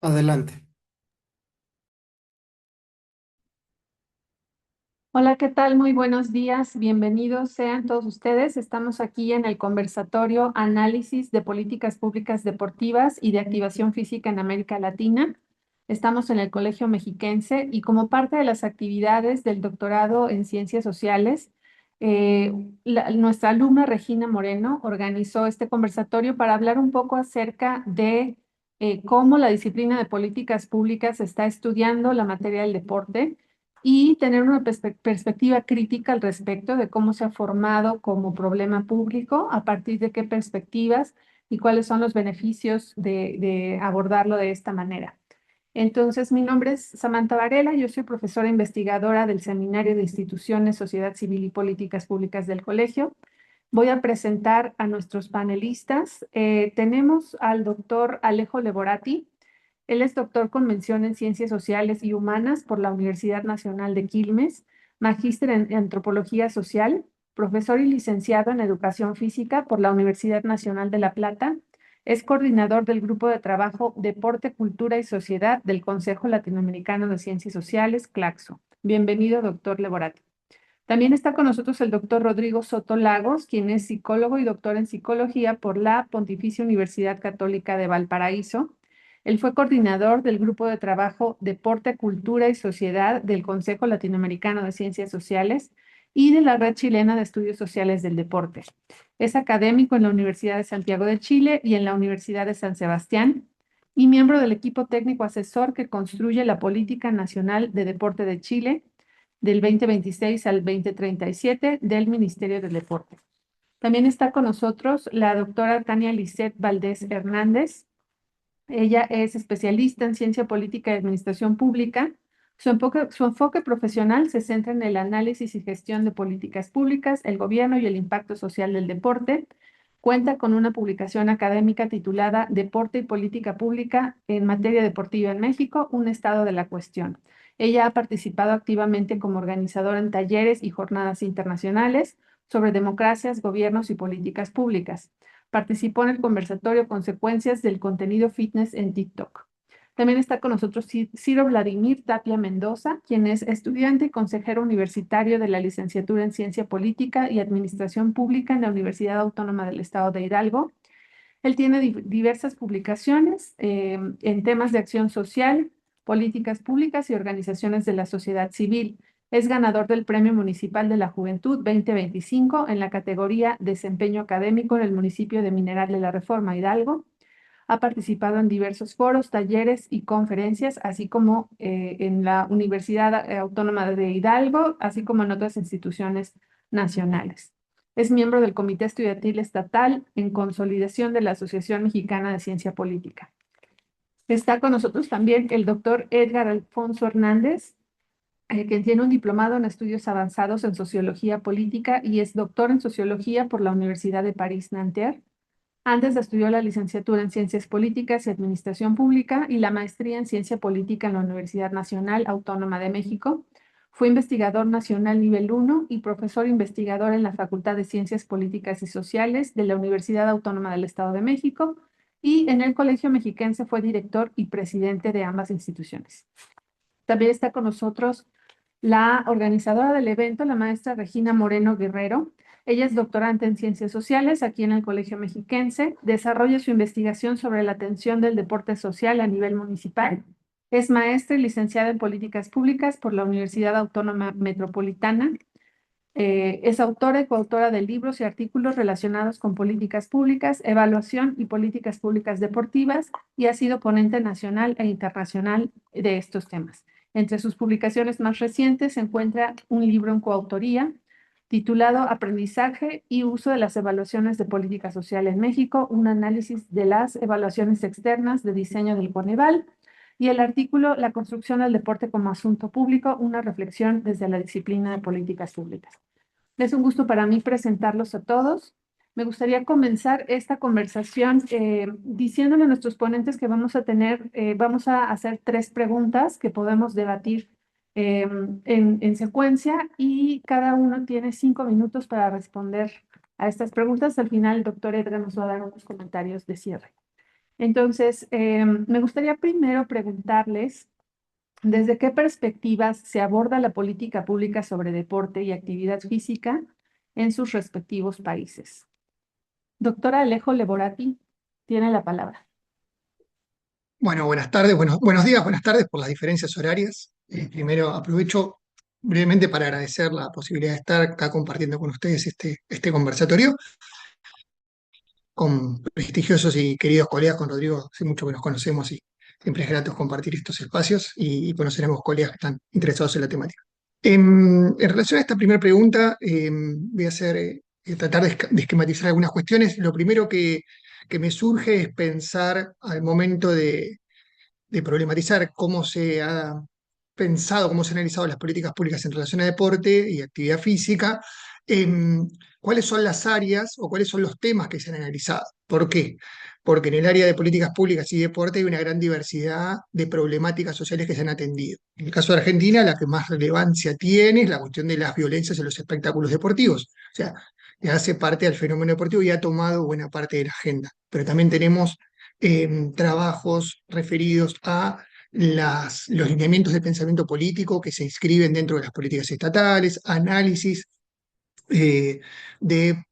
Adelante. Hola, ¿qué tal? Muy buenos días. Bienvenidos sean todos ustedes. Estamos aquí en el conversatorio Análisis de Políticas Públicas Deportivas y de Activación Física en América Latina. Estamos en el Colegio Mexiquense y como parte de las actividades del doctorado en Ciencias Sociales, nuestra alumna Regina Moreno organizó este conversatorio para hablar un poco acerca de cómo la disciplina de políticas públicas está estudiando la materia del deporte y tener una perspectiva crítica al respecto de cómo se ha formado como problema público, a partir de qué perspectivas y cuáles son los beneficios de abordarlo de esta manera. Entonces, mi nombre es Samantha Varela, yo soy profesora investigadora del Seminario de Instituciones, Sociedad Civil y Políticas Públicas del Colegio. Voy a presentar a nuestros panelistas. Tenemos al doctor Alejo Leborati. Él es doctor con mención en Ciencias Sociales y Humanas por la Universidad Nacional de Quilmes, magíster en Antropología Social, profesor y licenciado en Educación Física por la Universidad Nacional de La Plata. Es coordinador del Grupo de Trabajo Deporte, Cultura y Sociedad del Consejo Latinoamericano de Ciencias Sociales, CLACSO. Bienvenido, doctor Leborati. También está con nosotros el doctor Rodrigo Soto Lagos, quien es psicólogo y doctor en psicología por la Pontificia Universidad Católica de Valparaíso. Él fue coordinador del Grupo de Trabajo Deporte, Cultura y Sociedad del Consejo Latinoamericano de Ciencias Sociales y de la Red Chilena de Estudios Sociales del Deporte. Es académico en la Universidad de Santiago de Chile y en la Universidad de San Sebastián y miembro del equipo técnico asesor que construye la Política Nacional de Deporte de Chile del 2026 al 2037 del Ministerio del Deporte. También está con nosotros la doctora Tania Lisset Valdés Hernández. Ella es especialista en ciencia política y administración pública. Su enfoque profesional se centra en el análisis y gestión de políticas públicas, el gobierno y el impacto social del deporte. Cuenta con una publicación académica titulada Deporte y Política Pública en materia deportiva en México, un estado de la cuestión. Ella ha participado activamente como organizadora en talleres y jornadas internacionales sobre democracias, gobiernos y políticas públicas. Participó en el conversatorio Consecuencias del contenido fitness en TikTok. También está con nosotros Ciro Vladimir Tapia Mendoza, quien es estudiante y consejero universitario de la licenciatura en Ciencia Política y Administración Pública en la Universidad Autónoma del Estado de Hidalgo. Él tiene diversas publicaciones en temas de acción social, políticas públicas y organizaciones de la sociedad civil. Es ganador del Premio Municipal de la Juventud 2025 en la categoría Desempeño Académico en el municipio de Mineral de la Reforma, Hidalgo. Ha participado en diversos foros, talleres y conferencias, así como en la Universidad Autónoma de Hidalgo, así como en otras instituciones nacionales. Es miembro del Comité Estudiantil Estatal en consolidación de la Asociación Mexicana de Ciencia Política. Está con nosotros también el doctor Edgar Alfonso Hernández, quien tiene un diplomado en estudios avanzados en sociología política y es doctor en sociología por la Universidad de París-Nanterre. Antes estudió la licenciatura en Ciencias Políticas y Administración Pública y la maestría en Ciencia Política en la Universidad Nacional Autónoma de México. Fue investigador nacional nivel 1 y profesor investigador en la Facultad de Ciencias Políticas y Sociales de la Universidad Autónoma del Estado de México y en el Colegio Mexiquense fue director y presidente de ambas instituciones. También está con nosotros la organizadora del evento, la maestra Regina Moreno Guerrero. Ella es doctorante en Ciencias Sociales aquí en el Colegio Mexiquense. Desarrolla su investigación sobre la atención del deporte social a nivel municipal. Es maestra y licenciada en Políticas Públicas por la Universidad Autónoma Metropolitana. Es autora y coautora de libros y artículos relacionados con políticas públicas, evaluación y políticas públicas deportivas y ha sido ponente nacional e internacional de estos temas. Entre sus publicaciones más recientes se encuentra un libro en coautoría titulado Aprendizaje y uso de las evaluaciones de política social en México, un análisis de las evaluaciones externas de diseño del Coneval, y el artículo La construcción del deporte como asunto público, una reflexión desde la disciplina de políticas públicas. Es un gusto para mí presentarlos a todos. Me gustaría comenzar esta conversación diciéndole a nuestros ponentes que vamos a hacer tres preguntas que podemos debatir en secuencia y cada uno tiene 5 minutos para responder a estas preguntas. Al final, el doctor Edgar nos va a dar unos comentarios de cierre. Entonces, me gustaría primero preguntarles, ¿desde qué perspectivas se aborda la política pública sobre deporte y actividad física en sus respectivos países? Doctora Alejo Leborati, tiene la palabra. Bueno, buenas tardes, buenos días, buenas tardes por las diferencias horarias. Primero aprovecho brevemente para agradecer la posibilidad de estar acá compartiendo con ustedes este conversatorio con prestigiosos y queridos colegas. Con Rodrigo hace mucho que nos conocemos y siempre es grato compartir estos espacios y conoceremos colegas que están interesados en la temática. En relación a esta primera pregunta, voy a tratar de esquematizar algunas cuestiones. Lo primero que me surge es pensar al momento de problematizar cómo se ha pensado, cómo se han analizado las políticas públicas en relación a deporte y actividad física, em, cuáles son las áreas o cuáles son los temas que se han analizado. ¿Por qué? Porque en el área de políticas públicas y deporte hay una gran diversidad de problemáticas sociales que se han atendido. En el caso de Argentina, la que más relevancia tiene es la cuestión de las violencias en los espectáculos deportivos. O sea, que hace parte del fenómeno deportivo y ha tomado buena parte de la agenda. Pero también tenemos trabajos referidos a los lineamientos de pensamiento político que se inscriben dentro de las políticas estatales, análisis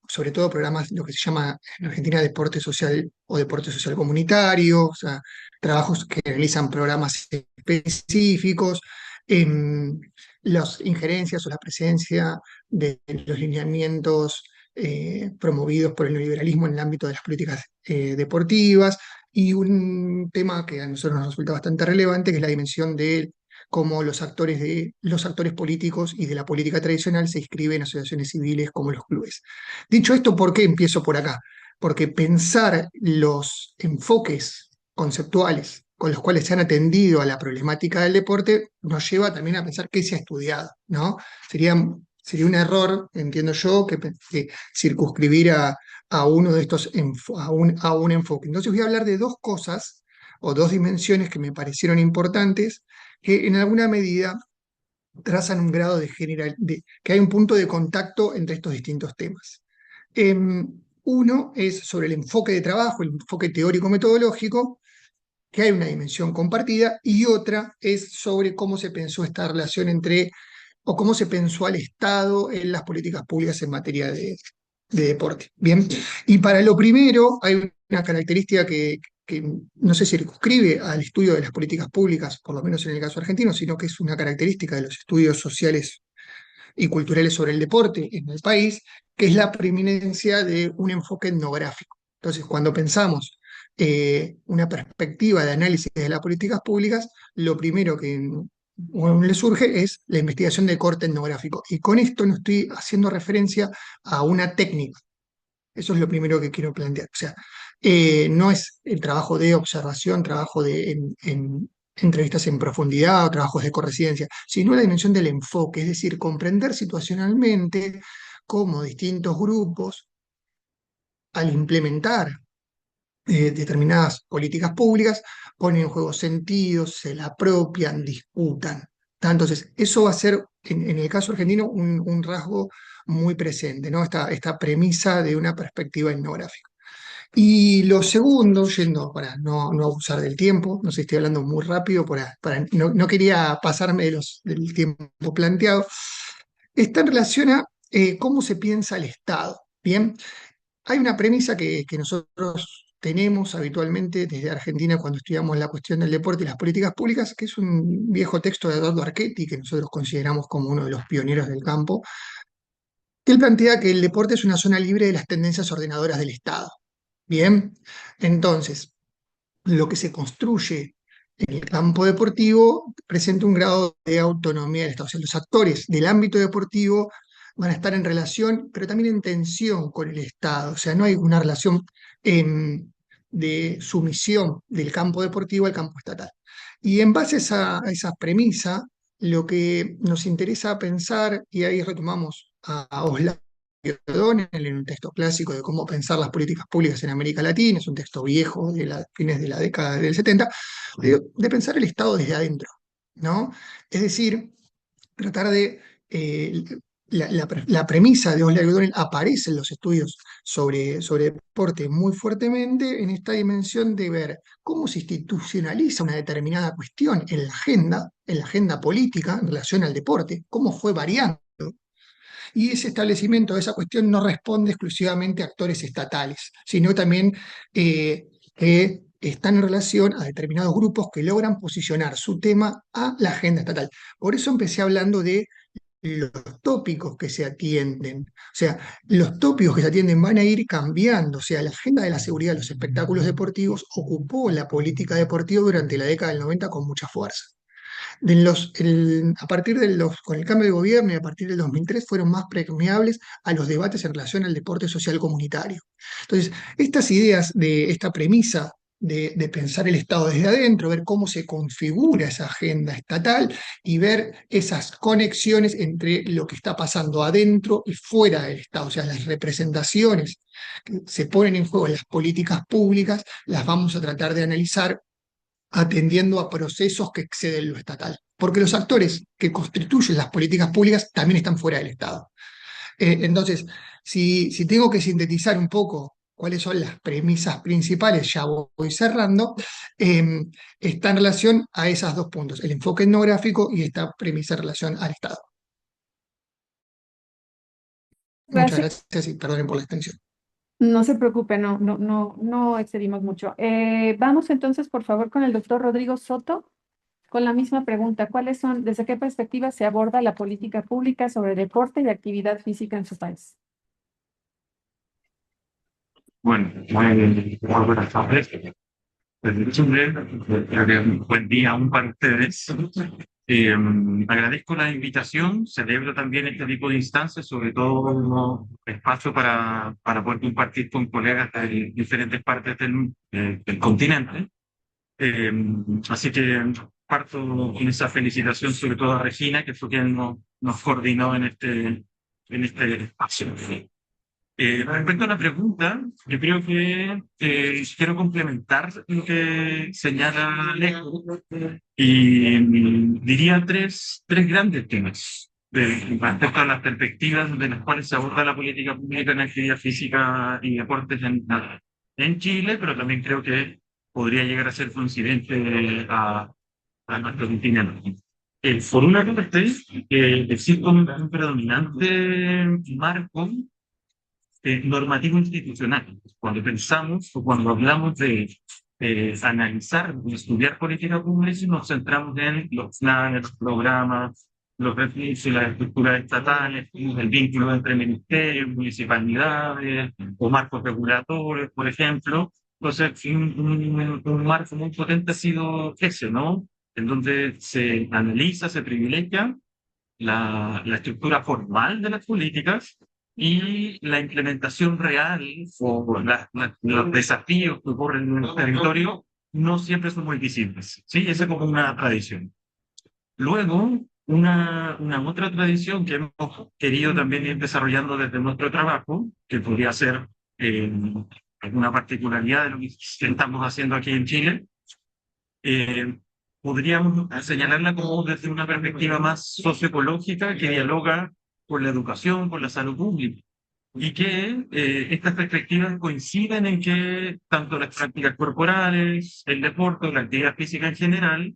sobre todo programas, lo que se llama en Argentina deporte social o deporte social comunitario, o sea, trabajos que realizan programas específicos, em, las injerencias o la presencia de los lineamientos promovidos por el neoliberalismo en el ámbito de las políticas deportivas, y un tema que a nosotros nos resulta bastante relevante, que es la dimensión de cómo los actores políticos y de la política tradicional se inscriben en asociaciones civiles como los clubes. Dicho esto, ¿por qué empiezo por acá? Porque pensar los enfoques conceptuales con los cuales se han atendido a la problemática del deporte nos lleva también a pensar qué se ha estudiado, ¿no? Sería un error, entiendo yo, que circunscribir a uno de estos, a un enfoque. Entonces voy a hablar de dos cosas o dos dimensiones que me parecieron importantes, que en alguna medida trazan un grado que hay un punto de contacto entre estos distintos temas. Uno es sobre el enfoque de trabajo, el enfoque teórico-metodológico, que hay una dimensión compartida, y otra es sobre cómo se pensó esta relación o cómo se pensó al Estado en las políticas públicas en materia de deporte. Bien, y para lo primero hay una característica que no se circunscribe al estudio de las políticas públicas, por lo menos en el caso argentino, sino que es una característica de los estudios sociales y culturales sobre el deporte en el país, que es la preeminencia de un enfoque etnográfico. Entonces, cuando pensamos una perspectiva de análisis de las políticas públicas, lo primero que uno le surge es la investigación de corte etnográfico. Y con esto no estoy haciendo referencia a una técnica. Eso es lo primero que quiero plantear. O sea, no es el trabajo de observación, trabajo en entrevistas en profundidad o trabajos de correscencia, sino la dimensión del enfoque, es decir, comprender situacionalmente cómo distintos grupos, al implementar determinadas políticas públicas, ponen en juego sentidos, se la apropian, disputan. Entonces, eso va a ser, en el caso argentino, un rasgo muy presente, ¿no? Esta premisa de una perspectiva etnográfica. Y lo segundo, yendo para no abusar del tiempo, no sé si estoy hablando muy rápido, no quería pasarme del tiempo planteado, está en relación a cómo se piensa el Estado. Bien, hay una premisa que nosotros tenemos habitualmente desde Argentina cuando estudiamos la cuestión del deporte y las políticas públicas, que es un viejo texto de Eduardo Archetti, que nosotros consideramos como uno de los pioneros del campo, que él plantea que el deporte es una zona libre de las tendencias ordenadoras del Estado. Bien, entonces, lo que se construye en el campo deportivo presenta un grado de autonomía del Estado. O sea, los actores del ámbito deportivo van a estar en relación, pero también en tensión con el Estado. O sea, no hay una relación de sumisión del campo deportivo al campo estatal. Y en base a esa premisa, lo que nos interesa pensar, y ahí retomamos a Oslan en un texto clásico de cómo pensar las políticas públicas en América Latina, es un texto viejo de fines de la década del 70, de pensar el Estado desde adentro, ¿no? Es decir, tratar de la premisa de Osler O'Donnell aparece en los estudios sobre deporte muy fuertemente en esta dimensión de ver cómo se institucionaliza una determinada cuestión en la agenda política en relación al deporte, cómo fue variando. Y ese establecimiento de esa cuestión no responde exclusivamente a actores estatales, sino también que están en relación a determinados grupos que logran posicionar su tema a la agenda estatal. Por eso empecé hablando de los tópicos que se atienden. O sea, los tópicos que se atienden van a ir cambiando. O sea, la agenda de la seguridad de los espectáculos deportivos ocupó la política deportiva durante la década del 90 con mucha fuerza. A partir con el cambio de gobierno y a partir del 2003 fueron más permeables a los debates en relación al deporte social comunitario. Entonces, estas ideas de esta premisa de pensar el Estado desde adentro, ver cómo se configura esa agenda estatal y ver esas conexiones entre lo que está pasando adentro y fuera del Estado, o sea, las representaciones que se ponen en juego en las políticas públicas, las vamos a tratar de analizar atendiendo a procesos que exceden lo estatal. Porque los actores que constituyen las políticas públicas también están fuera del Estado. Entonces, si tengo que sintetizar un poco cuáles son las premisas principales, ya voy cerrando, está en relación a esos dos puntos, el enfoque etnográfico y esta premisa en relación al Estado. Muchas Gracias. gracias y perdonen por la extensión. No se preocupe, no excedimos mucho. Vamos entonces, por favor, con el doctor Rodrigo Soto, con la misma pregunta. ¿Desde qué perspectiva se aborda la política pública sobre deporte y actividad física en su país? Bueno, muy buenas tardes. Desde Chile, buen día aún para ustedes. Agradezco la invitación, celebro también este tipo de instancias, sobre todo un espacio para poder compartir con colegas de diferentes partes del continente. Eh, Así que parto con esa felicitación, sobre todo a Regina, que fue quien nos coordinó en este espacio. Respecto a la pregunta, yo creo que quiero complementar lo que señala Alejo y diría tres grandes temas respecto a las perspectivas de las cuales se aborda la política pública en actividad física y deportes en Chile, pero también creo que podría llegar a ser coincidente a nuestro continente. Por una parte, existe un predominante marco normativo institucional. Cuando pensamos o cuando hablamos de analizar y estudiar política pública, nos centramos en los planes, los programas, los recursos y las estructuras estatales, el vínculo entre ministerios, municipalidades o marcos regulatorios, por ejemplo. Entonces, un marco muy potente ha sido ese, ¿no? En donde se analiza, se privilegia la estructura formal de las políticas y la implementación real o los desafíos que ocurren en el territorio no siempre son muy visibles. ¿Sí? Esa es como una tradición. Luego, una otra tradición que hemos querido también ir desarrollando desde nuestro trabajo, que podría ser alguna particularidad de lo que estamos haciendo aquí en Chile, eh, podríamos señalarla como desde una perspectiva más socioecológica que dialoga con la educación, con la salud pública. Y que estas perspectivas coinciden en que tanto las prácticas corporales, el deporte, la actividad física en general,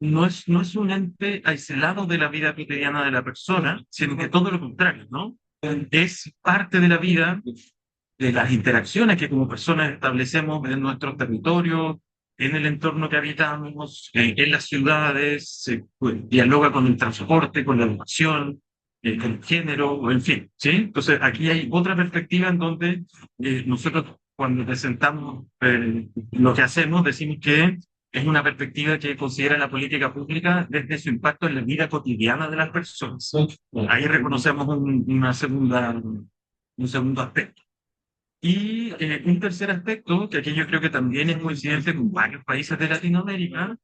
no es un ente aislado de la vida cotidiana de la persona, sino que todo lo contrario, ¿no? Es parte de la vida, de las interacciones que como personas establecemos en nuestro territorio, en el entorno que habitamos, en las ciudades, pues, dialoga con el transporte, con la educación, con el género, o en fin, ¿sí? Entonces, aquí hay otra perspectiva en donde nosotros, cuando presentamos lo que hacemos, decimos que es una perspectiva que considera la política pública desde su impacto en la vida cotidiana de las personas. Ahí reconocemos un segundo aspecto. Y un tercer aspecto, que aquí yo creo que también es coincidente con varios países de Latinoamérica,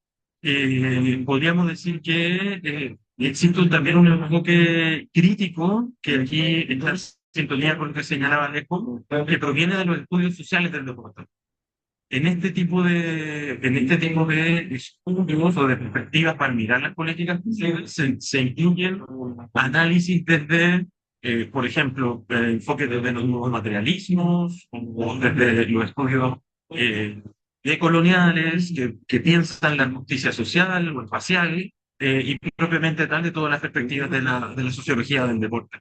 podríamos decir que existe también un enfoque crítico, que aquí está en sintonía con lo que señalaba Alejo, que proviene de los estudios sociales del deporte. en este tipo de estudios o de perspectivas para mirar las políticas sociales se incluyen análisis desde, por ejemplo, enfoques desde los nuevos materialismos o desde los estudios decoloniales que piensan la justicia social o espacial y propiamente tal de todas las perspectivas de la sociología del deporte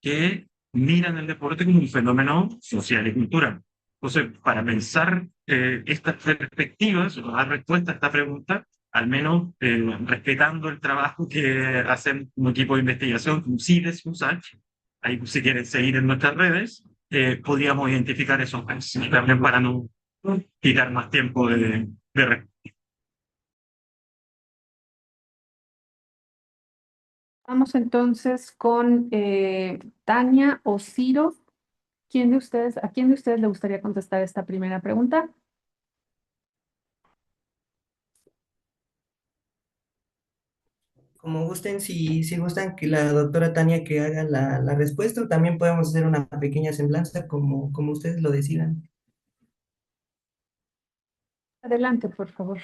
que miran el deporte como un fenómeno social y cultural. Entonces, para pensar estas perspectivas, o dar respuesta a esta pregunta, al menos respetando el trabajo que hacen un equipo de investigación, como CIDES, USACH, ahí si quieren seguir en nuestras redes, podríamos identificar esos casos, y también para no quitar más tiempo de Vamos entonces con Tania o Ciro. ¿A quién de ustedes le gustaría contestar esta primera pregunta? Como gusten, si gustan que la doctora Tania que haga la respuesta, o también podemos hacer una pequeña semblanza como ustedes lo decidan. Adelante, por favor.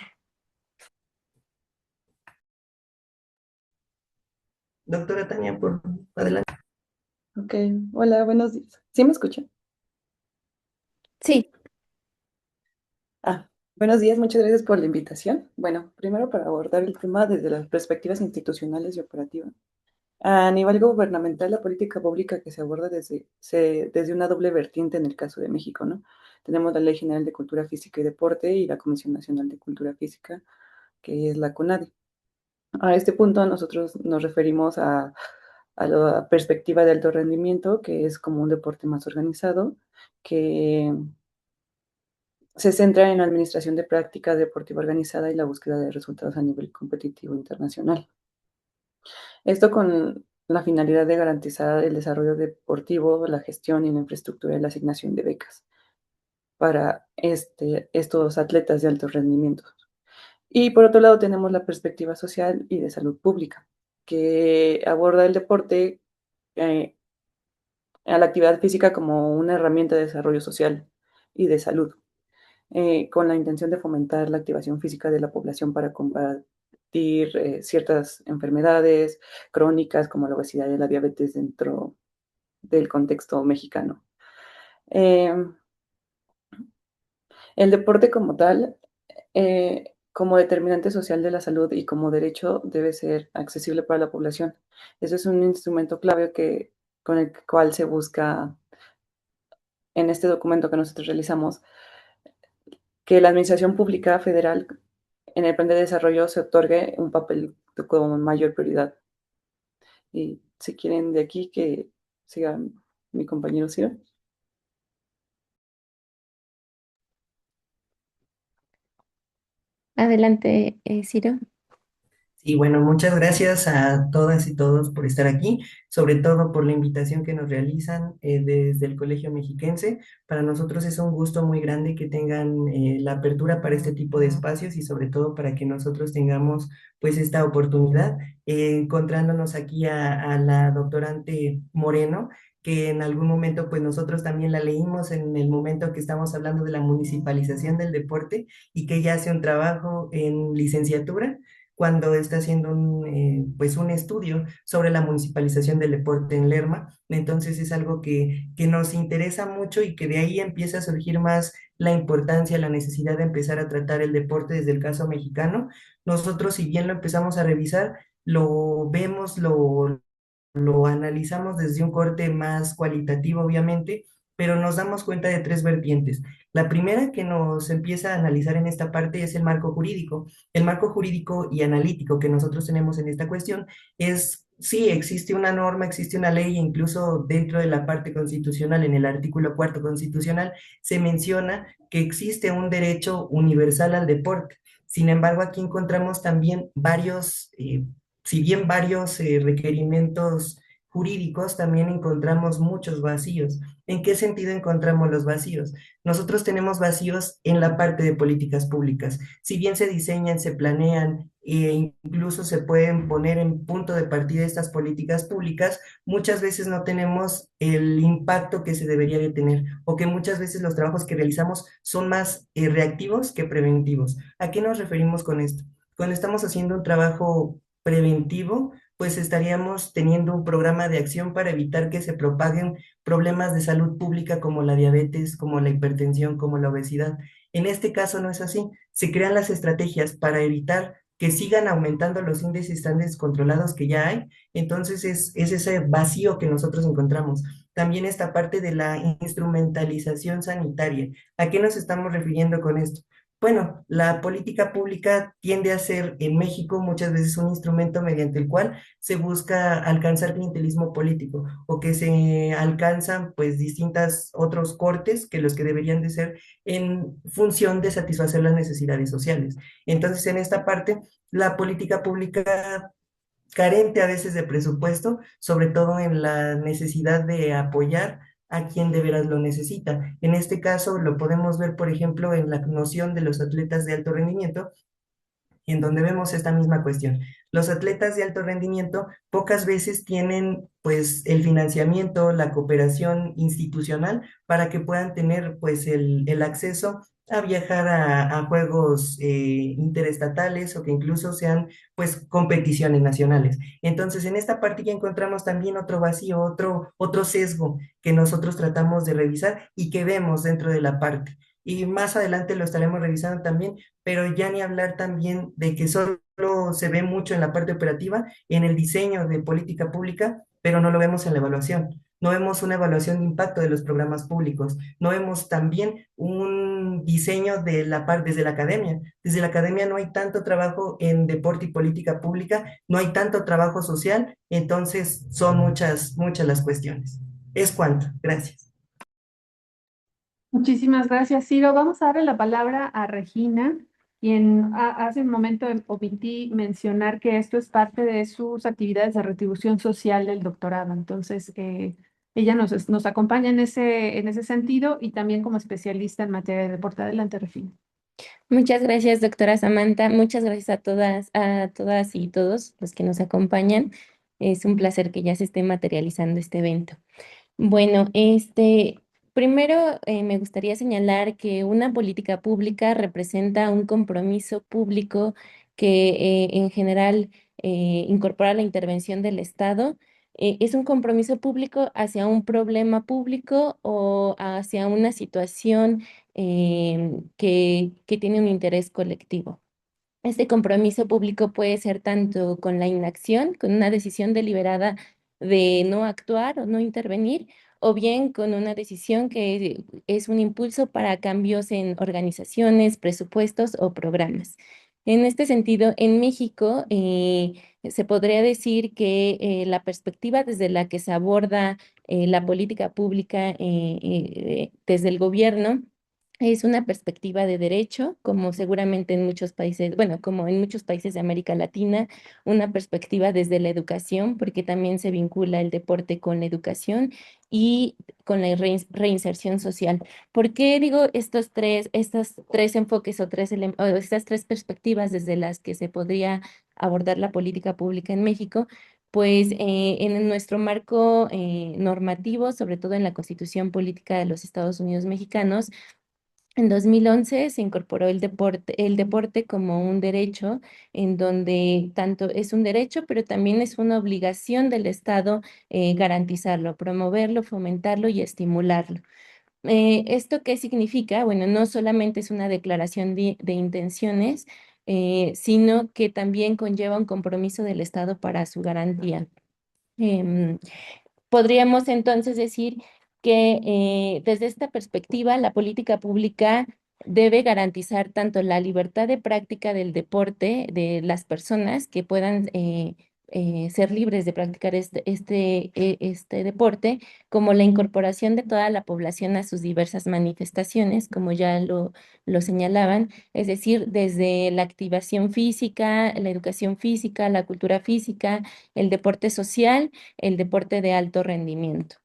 Doctora Tania, por adelante. Ok, hola, buenos días. ¿Sí me escuchan? Sí, Buenos días, muchas gracias por la invitación. Bueno, primero para abordar el tema desde las perspectivas institucionales y operativas. A nivel gubernamental, la política pública que se aborda desde una doble vertiente en el caso de México, ¿no? Tenemos la Ley General de Cultura Física y Deporte y la Comisión Nacional de Cultura Física, que es la CONADE. A este punto nosotros nos referimos a la perspectiva de alto rendimiento, que es como un deporte más organizado, que se centra en la administración de práctica deportiva organizada y la búsqueda de resultados a nivel competitivo internacional. Esto con la finalidad de garantizar el desarrollo deportivo, la gestión y la infraestructura y la asignación de becas para estos atletas de alto rendimiento. Y por otro lado tenemos la perspectiva social y de salud pública, que aborda el deporte eh, a la actividad física como una herramienta de desarrollo social y de salud, con la intención de fomentar la activación física de la población para combatir ciertas enfermedades crónicas como la obesidad y la diabetes dentro del contexto mexicano. Eh, el deporte como tal, como determinante social de la salud y como derecho, debe ser accesible para la población. Eso es un instrumento clave con el cual se busca en este documento que nosotros realizamos que la administración pública federal en el plan de desarrollo se otorgue un papel con mayor prioridad. Y si quieren de aquí que siga mi compañero Ciro. adelante, Ciro. Y bueno, muchas gracias a todas y todos por estar aquí, sobre todo por la invitación que nos realizan desde el Colegio Mexiquense. Para nosotros es un gusto muy grande que tengan la apertura para este tipo de espacios y sobre todo para que nosotros tengamos pues esta oportunidad, encontrándonos aquí a la doctorante Moreno, que en algún momento pues nosotros también la leímos en el momento que estamos hablando de la municipalización del deporte y que ella hace un trabajo en licenciatura cuando está haciendo pues un estudio sobre la municipalización del deporte en Lerma. Entonces es algo que nos interesa mucho y que de ahí empieza a surgir más la importancia, la necesidad de empezar a tratar el deporte desde el caso mexicano. Nosotros, si bien lo empezamos a revisar, lo vemos, lo analizamos desde un corte más cualitativo, obviamente, pero nos damos cuenta de tres vertientes. La primera que nos empieza a analizar en esta parte es el marco jurídico. El marco jurídico y analítico que nosotros tenemos en esta cuestión es, sí, existe una norma, existe una ley, e incluso dentro de la parte constitucional, en el artículo cuarto constitucional, se menciona que existe un derecho universal al deporte. Sin embargo, aquí encontramos también varios si bien varios requerimientos jurídicos, también encontramos muchos vacíos. ¿En qué sentido encontramos los vacíos? Nosotros tenemos vacíos en la parte de políticas públicas. Si bien se diseñan, se planean e incluso se pueden poner en punto de partida estas políticas públicas, muchas veces no tenemos el impacto que se debería de tener o que muchas veces los trabajos que realizamos son más reactivos que preventivos. ¿A qué nos referimos con esto? Cuando estamos haciendo un trabajo preventivo, pues estaríamos teniendo un programa de acción para evitar que se propaguen problemas de salud pública como la diabetes, como la hipertensión, como la obesidad. En este caso no es así. Se crean las estrategias para evitar que sigan aumentando los índices tan descontrolados que ya hay. Entonces es ese vacío que nosotros encontramos. También esta parte de la instrumentalización sanitaria. ¿A qué nos estamos refiriendo con esto? Bueno, la política pública tiende a ser en México muchas veces un instrumento mediante el cual se busca alcanzar clientelismo político o que se alcanzan pues distintas otros cortes que los que deberían de ser en función de satisfacer las necesidades sociales. Entonces, en esta parte, la política pública carente a veces de presupuesto, sobre todo en la necesidad de apoyar a quien de veras lo necesita. En este caso lo podemos ver, por ejemplo, en la noción de los atletas de alto rendimiento, en donde vemos esta misma cuestión. Los atletas de alto rendimiento pocas veces tienen pues el financiamiento, la cooperación institucional para que puedan tener pues el acceso a viajar a juegos interestatales o que incluso sean pues competiciones nacionales. Entonces en esta parte ya encontramos también otro vacío, otro sesgo que nosotros tratamos de revisar y que vemos dentro de la parte. Y más adelante lo estaremos revisando también, pero ya ni hablar también de que solo se ve mucho en la parte operativa, en el diseño de política pública, pero no lo vemos en la evaluación. No vemos una evaluación de impacto de los programas públicos. No vemos también un diseño de la parte desde la academia. Desde la academia no hay tanto trabajo en deporte y política pública, no hay tanto trabajo social, entonces son muchas las cuestiones. Es cuanto. Gracias. Muchísimas gracias, Ciro. Vamos a darle la palabra a Regina, quien hace un momento omití mencionar que esto es parte de sus actividades de retribución social del doctorado. Entonces, ella nos acompaña en ese sentido y también como especialista en materia de deporte. Adelante, Regina. Muchas gracias, doctora Samantha. Muchas gracias a todas y todos los que nos acompañan. Es un placer que ya se esté materializando este evento. Bueno, primero me gustaría señalar que una política pública representa un compromiso público que en general incorpora la intervención del Estado. Es un compromiso público hacia un problema público o hacia una situación que tiene un interés colectivo. Este compromiso público puede ser tanto con la inacción, con una decisión deliberada de no actuar o no intervenir, o bien con una decisión que es un impulso para cambios en organizaciones, presupuestos o programas. En este sentido, en México se podría decir que la perspectiva desde la que se aborda la política pública desde el gobierno es una perspectiva de derecho, como seguramente en muchos países, bueno, como en muchos países de América Latina, una perspectiva desde la educación, porque también se vincula el deporte con la educación y con la reinserción social. ¿Por qué digo estos tres enfoques o estas tres perspectivas desde las que se podría abordar la política pública en México? Pues en nuestro marco normativo, sobre todo en la Constitución Política de los Estados Unidos Mexicanos, en 2011 se incorporó el deporte como un derecho, en donde tanto es un derecho, pero también es una obligación del Estado garantizarlo, promoverlo, fomentarlo y estimularlo. ¿Esto qué significa? Bueno, no solamente es una declaración de intenciones, sino que también conlleva un compromiso del Estado para su garantía. Em, Podríamos entonces decir que desde esta perspectiva la política pública debe garantizar tanto la libertad de práctica del deporte de las personas que puedan ser libres de practicar este deporte, como la incorporación de toda la población a sus diversas manifestaciones, como ya lo señalaban, es decir, desde la activación física, la educación física, la cultura física, el deporte social, el deporte de alto rendimiento.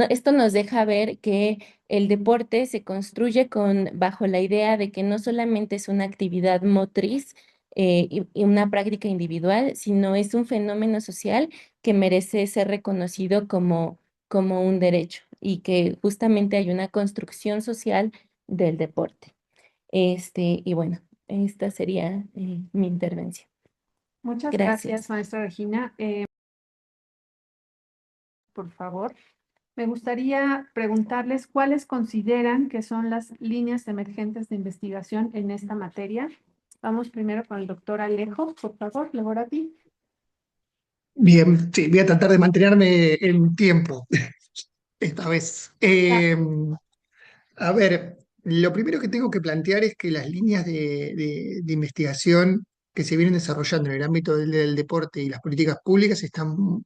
esto nos deja ver que el deporte se construye bajo la idea de que no solamente es una actividad motriz y una práctica individual, sino es un fenómeno social que merece ser reconocido como un derecho y que justamente hay una construcción social del deporte. Y bueno, esta sería mi intervención. Muchas Gracias. gracias, maestra Regina. Por favor, me gustaría preguntarles cuáles consideran que son las líneas emergentes de investigación en esta materia. Vamos primero con el doctor Alejo, por favor, Laborati. Bien, sí, voy a tratar de mantenerme en tiempo esta vez. A ver, lo primero que tengo que plantear es que las líneas de investigación que se vienen desarrollando en el ámbito del deporte y las políticas públicas están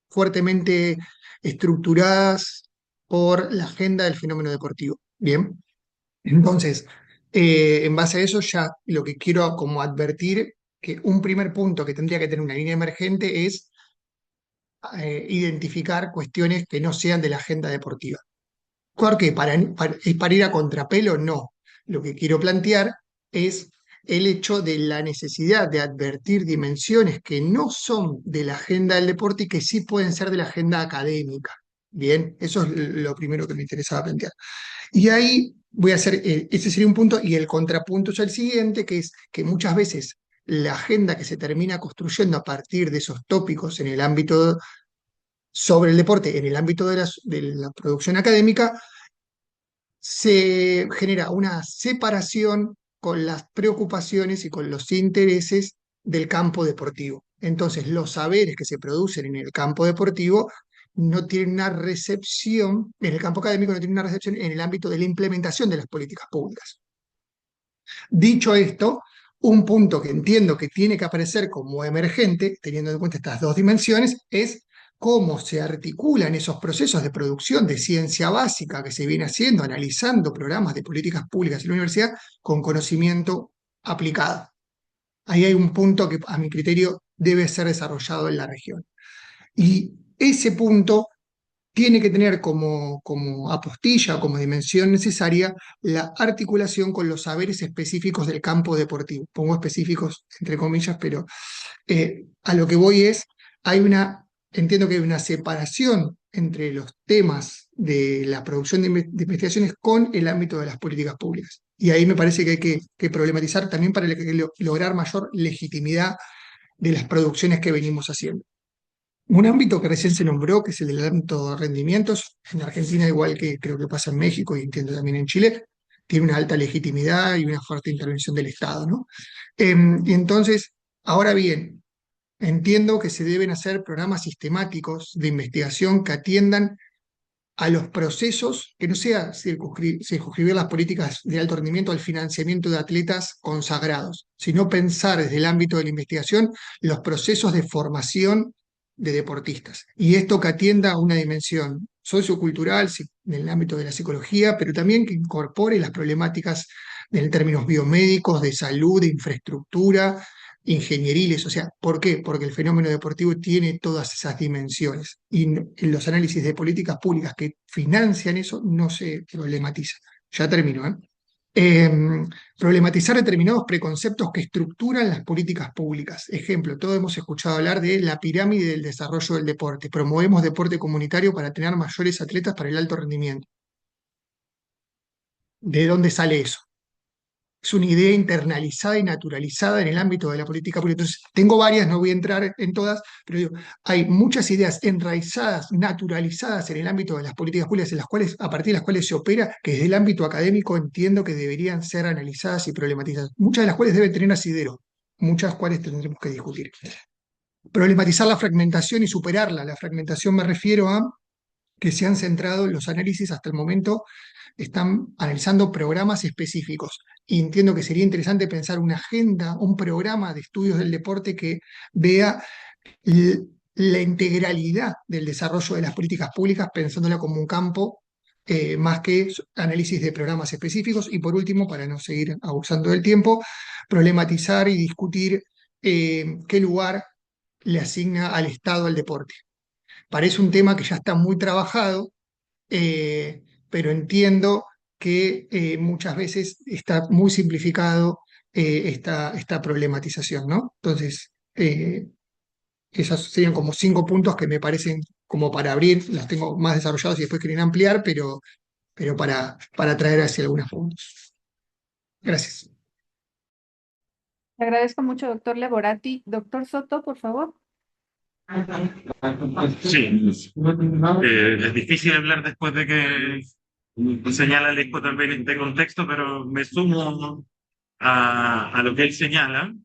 fuertemente estructuradas por la agenda del fenómeno deportivo. Bien, entonces, en base a eso ya lo que quiero como advertir que un primer punto que tendría que tener una línea emergente es identificar cuestiones que no sean de la agenda deportiva. Porque para ir a contrapelo, no. Lo que quiero plantear es el hecho de la necesidad de advertir dimensiones que no son de la agenda del deporte y que sí pueden ser de la agenda académica. Bien, eso es lo primero que me interesaba plantear. Y ahí voy a hacer, ese sería un punto, y el contrapunto es el siguiente, que es que muchas veces la agenda que se termina construyendo a partir de esos tópicos en el ámbito sobre el deporte, en el ámbito de la producción académica, se genera una separación con las preocupaciones y con los intereses del campo deportivo. Entonces, los saberes que se producen en el campo deportivo no tienen una recepción, en el campo académico no tienen una recepción en el ámbito de la implementación de las políticas públicas. Dicho esto, un punto que entiendo que tiene que aparecer como emergente, teniendo en cuenta estas dos dimensiones, es cómo se articulan esos procesos de producción de ciencia básica que se viene haciendo, analizando programas de políticas públicas en la universidad con conocimiento aplicado. Ahí hay un punto que a mi criterio debe ser desarrollado en la región. Y ese punto tiene que tener como apostilla, como dimensión necesaria, la articulación con los saberes específicos del campo deportivo. Pongo específicos entre comillas, pero a lo que voy es, entiendo que hay una separación entre los temas de la producción de investigaciones con el ámbito de las políticas públicas. Y ahí me parece que hay que problematizar también para lograr mayor legitimidad de las producciones que venimos haciendo. Un ámbito que recién se nombró, que es el del ámbito de rendimientos, en Argentina, igual que creo que pasa en México y entiendo también en Chile, tiene una alta legitimidad y una fuerte intervención del Estado, ¿no? Y entonces, ahora bien, entiendo que se deben hacer programas sistemáticos de investigación que atiendan a los procesos, que no sea circunscribir las políticas de alto rendimiento al financiamiento de atletas consagrados, sino pensar desde el ámbito de la investigación los procesos de formación de deportistas. Y esto que atienda a una dimensión sociocultural en el ámbito de la psicología, pero también que incorpore las problemáticas en términos biomédicos, de salud, de infraestructura, ingenieriles. O sea, ¿por qué? Porque el fenómeno deportivo tiene todas esas dimensiones y en los análisis de políticas públicas que financian eso no se problematiza. Ya termino, ¿eh? Problematizar determinados preconceptos que estructuran las políticas públicas. Ejemplo, todos hemos escuchado hablar de la pirámide del desarrollo del deporte. Promovemos deporte comunitario para tener mayores atletas para el alto rendimiento. ¿De dónde sale eso? Es una idea internalizada y naturalizada en el ámbito de la política pública. Entonces, tengo varias, no voy a entrar en todas, pero digo, hay muchas ideas enraizadas, naturalizadas en el ámbito de las políticas públicas, a partir de las cuales se opera, que desde el ámbito académico entiendo que deberían ser analizadas y problematizadas. Muchas de las cuales deben tener asidero, muchas cuales tendremos que discutir. Problematizar la fragmentación y superarla. La fragmentación me refiero a que se han centrado en los análisis hasta el momento, están analizando programas específicos. Y entiendo que sería interesante pensar una agenda, un programa de estudios del deporte que vea la integralidad del desarrollo de las políticas públicas, pensándola como un campo más que análisis de programas específicos. Y por último, para no seguir abusando del tiempo, problematizar y discutir qué lugar le asigna al Estado al deporte. parece un tema que ya está muy trabajado, pero entiendo que muchas veces está muy simplificado esta problematización, ¿no? Entonces, esos serían como 5 puntos que me parecen como para abrir, las tengo más desarrollados y después quieren ampliar, pero para traer hacia algunos puntos. Gracias. Le agradezco mucho, doctor Leborati. Doctor Soto, por favor. Sí, es difícil hablar después de que señala el disco también en este contexto, pero me sumo a lo que él señala.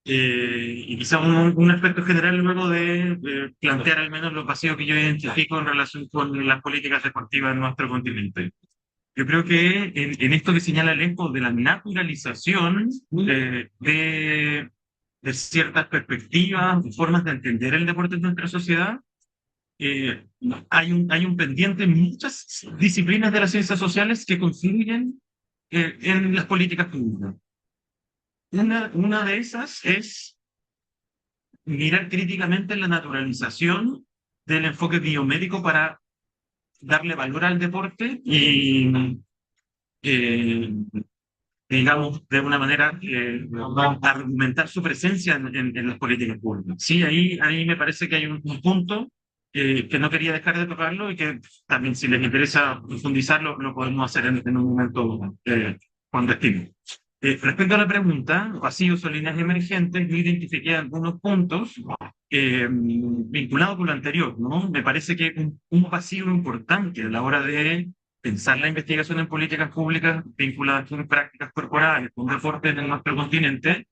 Y quizá un aspecto general luego de plantear al menos los vacíos que yo identifico en relación con las políticas deportivas en nuestro continente. Yo creo que en esto que señala el eco de la naturalización de ciertas perspectivas, formas de entender el deporte en nuestra sociedad, hay un pendiente en muchas disciplinas de las ciencias sociales que confluyen en las políticas públicas. Una de esas es mirar críticamente la naturalización del enfoque biomédico para darle valor al deporte y, eh, digamos, de una manera, argumentar su presencia en las políticas públicas. Sí, ahí me parece que hay un punto que no quería dejar de tocarlo y que también, si les interesa profundizarlo, lo podemos hacer en un momento cuando estime. Respecto a la pregunta, vacíos o líneas emergentes, yo identifiqué algunos puntos vinculados con lo anterior, ¿no? Me parece que un vacío importante a la hora de pensar la investigación en políticas públicas vinculadas con prácticas corporales, con deportes en nuestro continente,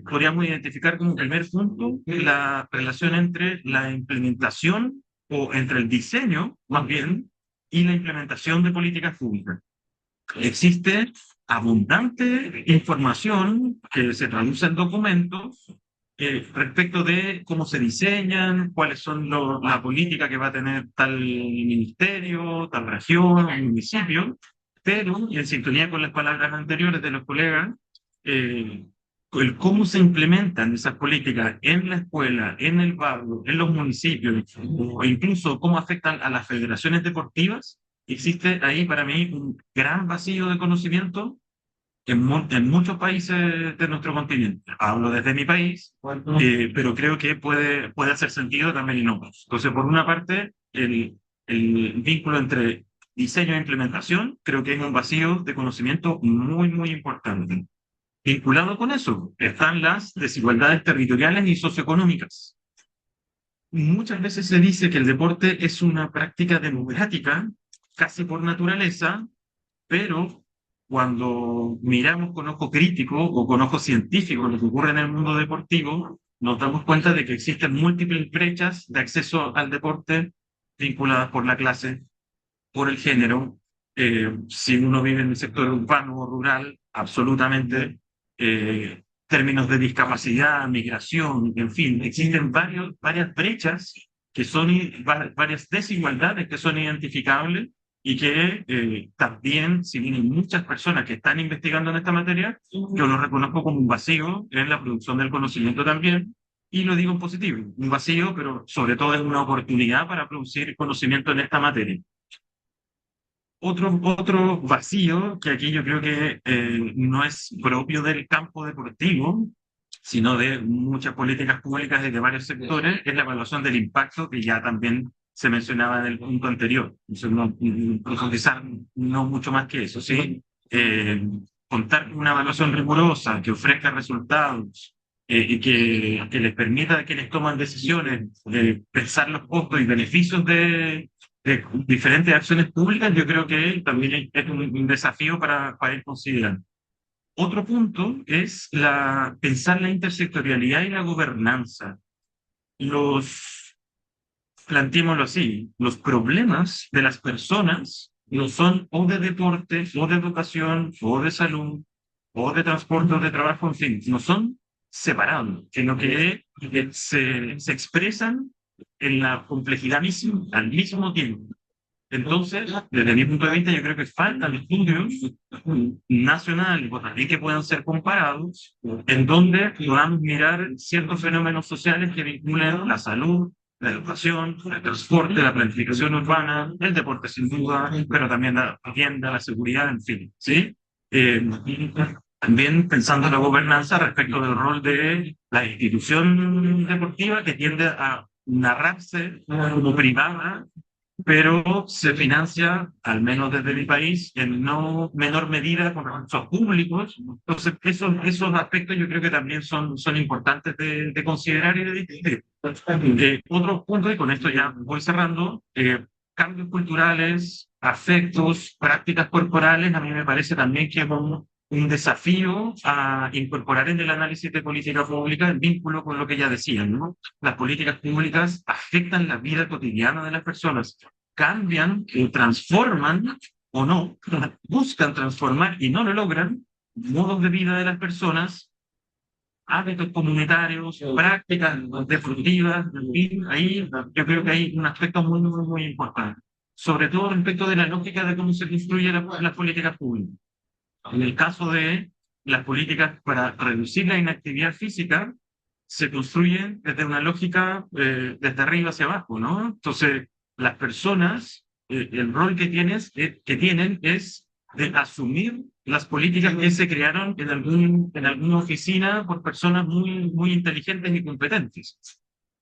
podríamos identificar como primer punto la relación entre la implementación o entre el diseño, más bien, y la implementación de políticas públicas. Existe abundante información que se traduce en documentos respecto de cómo se diseñan, cuáles son la política que va a tener tal ministerio, tal región, municipio, pero, y en sintonía con las palabras anteriores de los colegas, el cómo se implementan esas políticas en la escuela, en el barrio, en los municipios, o incluso cómo afectan a las federaciones deportivas, existe ahí para mí un gran vacío de conocimiento en muchos países de nuestro continente. Hablo desde mi país, pero creo que puede hacer sentido también en otros. Entonces, por una parte, el vínculo entre diseño e implementación creo que es un vacío de conocimiento muy, muy importante. Vinculado con eso están las desigualdades territoriales y socioeconómicas. Muchas veces se dice que el deporte es una práctica democrática, casi por naturaleza, pero cuando miramos con ojo crítico o con ojo científico lo que ocurre en el mundo deportivo, nos damos cuenta de que existen múltiples brechas de acceso al deporte vinculadas por la clase, por el género. Si uno vive en el sector urbano o rural, absolutamente, términos de discapacidad, migración, en fin, existen varias brechas que son, varias desigualdades que son identificables y que también, si bien hay muchas personas que están investigando en esta materia, yo lo reconozco como un vacío en la producción del conocimiento también, y lo digo en positivo, un vacío, pero sobre todo es una oportunidad para producir conocimiento en esta materia. Otro vacío, que aquí yo creo que no es propio del campo deportivo, sino de muchas políticas públicas y de varios sectores, es la evaluación del impacto, que ya también se mencionaba en el punto anterior. Entonces, profundizar no mucho más que eso, ¿sí? Contar una evaluación rigurosa que ofrezca resultados y que les permita a quienes toman decisiones pensar los costos y beneficios de diferentes acciones públicas, yo creo que también es un desafío para ir considerando. Otro punto es pensar la intersectorialidad y la gobernanza. Planteémoslo así, los problemas de las personas no son o de deporte, o de educación, o de salud, o de transporte, o de trabajo, en fin, no son separados, sino que se expresan en la complejidad misma, al mismo tiempo. Entonces, desde mi punto de vista, yo creo que faltan estudios nacionales y que puedan ser comparados, en donde podamos mirar ciertos fenómenos sociales que vinculan la salud, la educación, el transporte, la planificación urbana, el deporte sin duda, pero también la vivienda, la seguridad, en fin, ¿sí? Y también pensando en la gobernanza respecto del rol de la institución deportiva que tiende a narrarse como privada, pero se financia, al menos desde mi país, en no menor medida con recursos públicos. Entonces, esos aspectos yo creo que también son importantes de considerar y de discutir. Otro punto, y con esto ya voy cerrando, cambios culturales, afectos, prácticas corporales, a mí me parece también que es un desafío a incorporar en el análisis de política pública el vínculo con lo que ya decían, ¿no? Las políticas públicas afectan la vida cotidiana de las personas, cambian, transforman o no, buscan transformar y no lo logran, modos de vida de las personas, hábitos comunitarios, prácticas deportivas, en fin, ahí yo creo que hay un aspecto muy importante, sobre todo respecto de la lógica de cómo se construyen las políticas públicas. En el caso de las políticas para reducir la inactividad física, se construyen desde una lógica desde arriba hacia abajo, ¿no? Entonces, las personas, el rol que tienen es de asumir las políticas que se crearon en alguna oficina por personas muy inteligentes y competentes.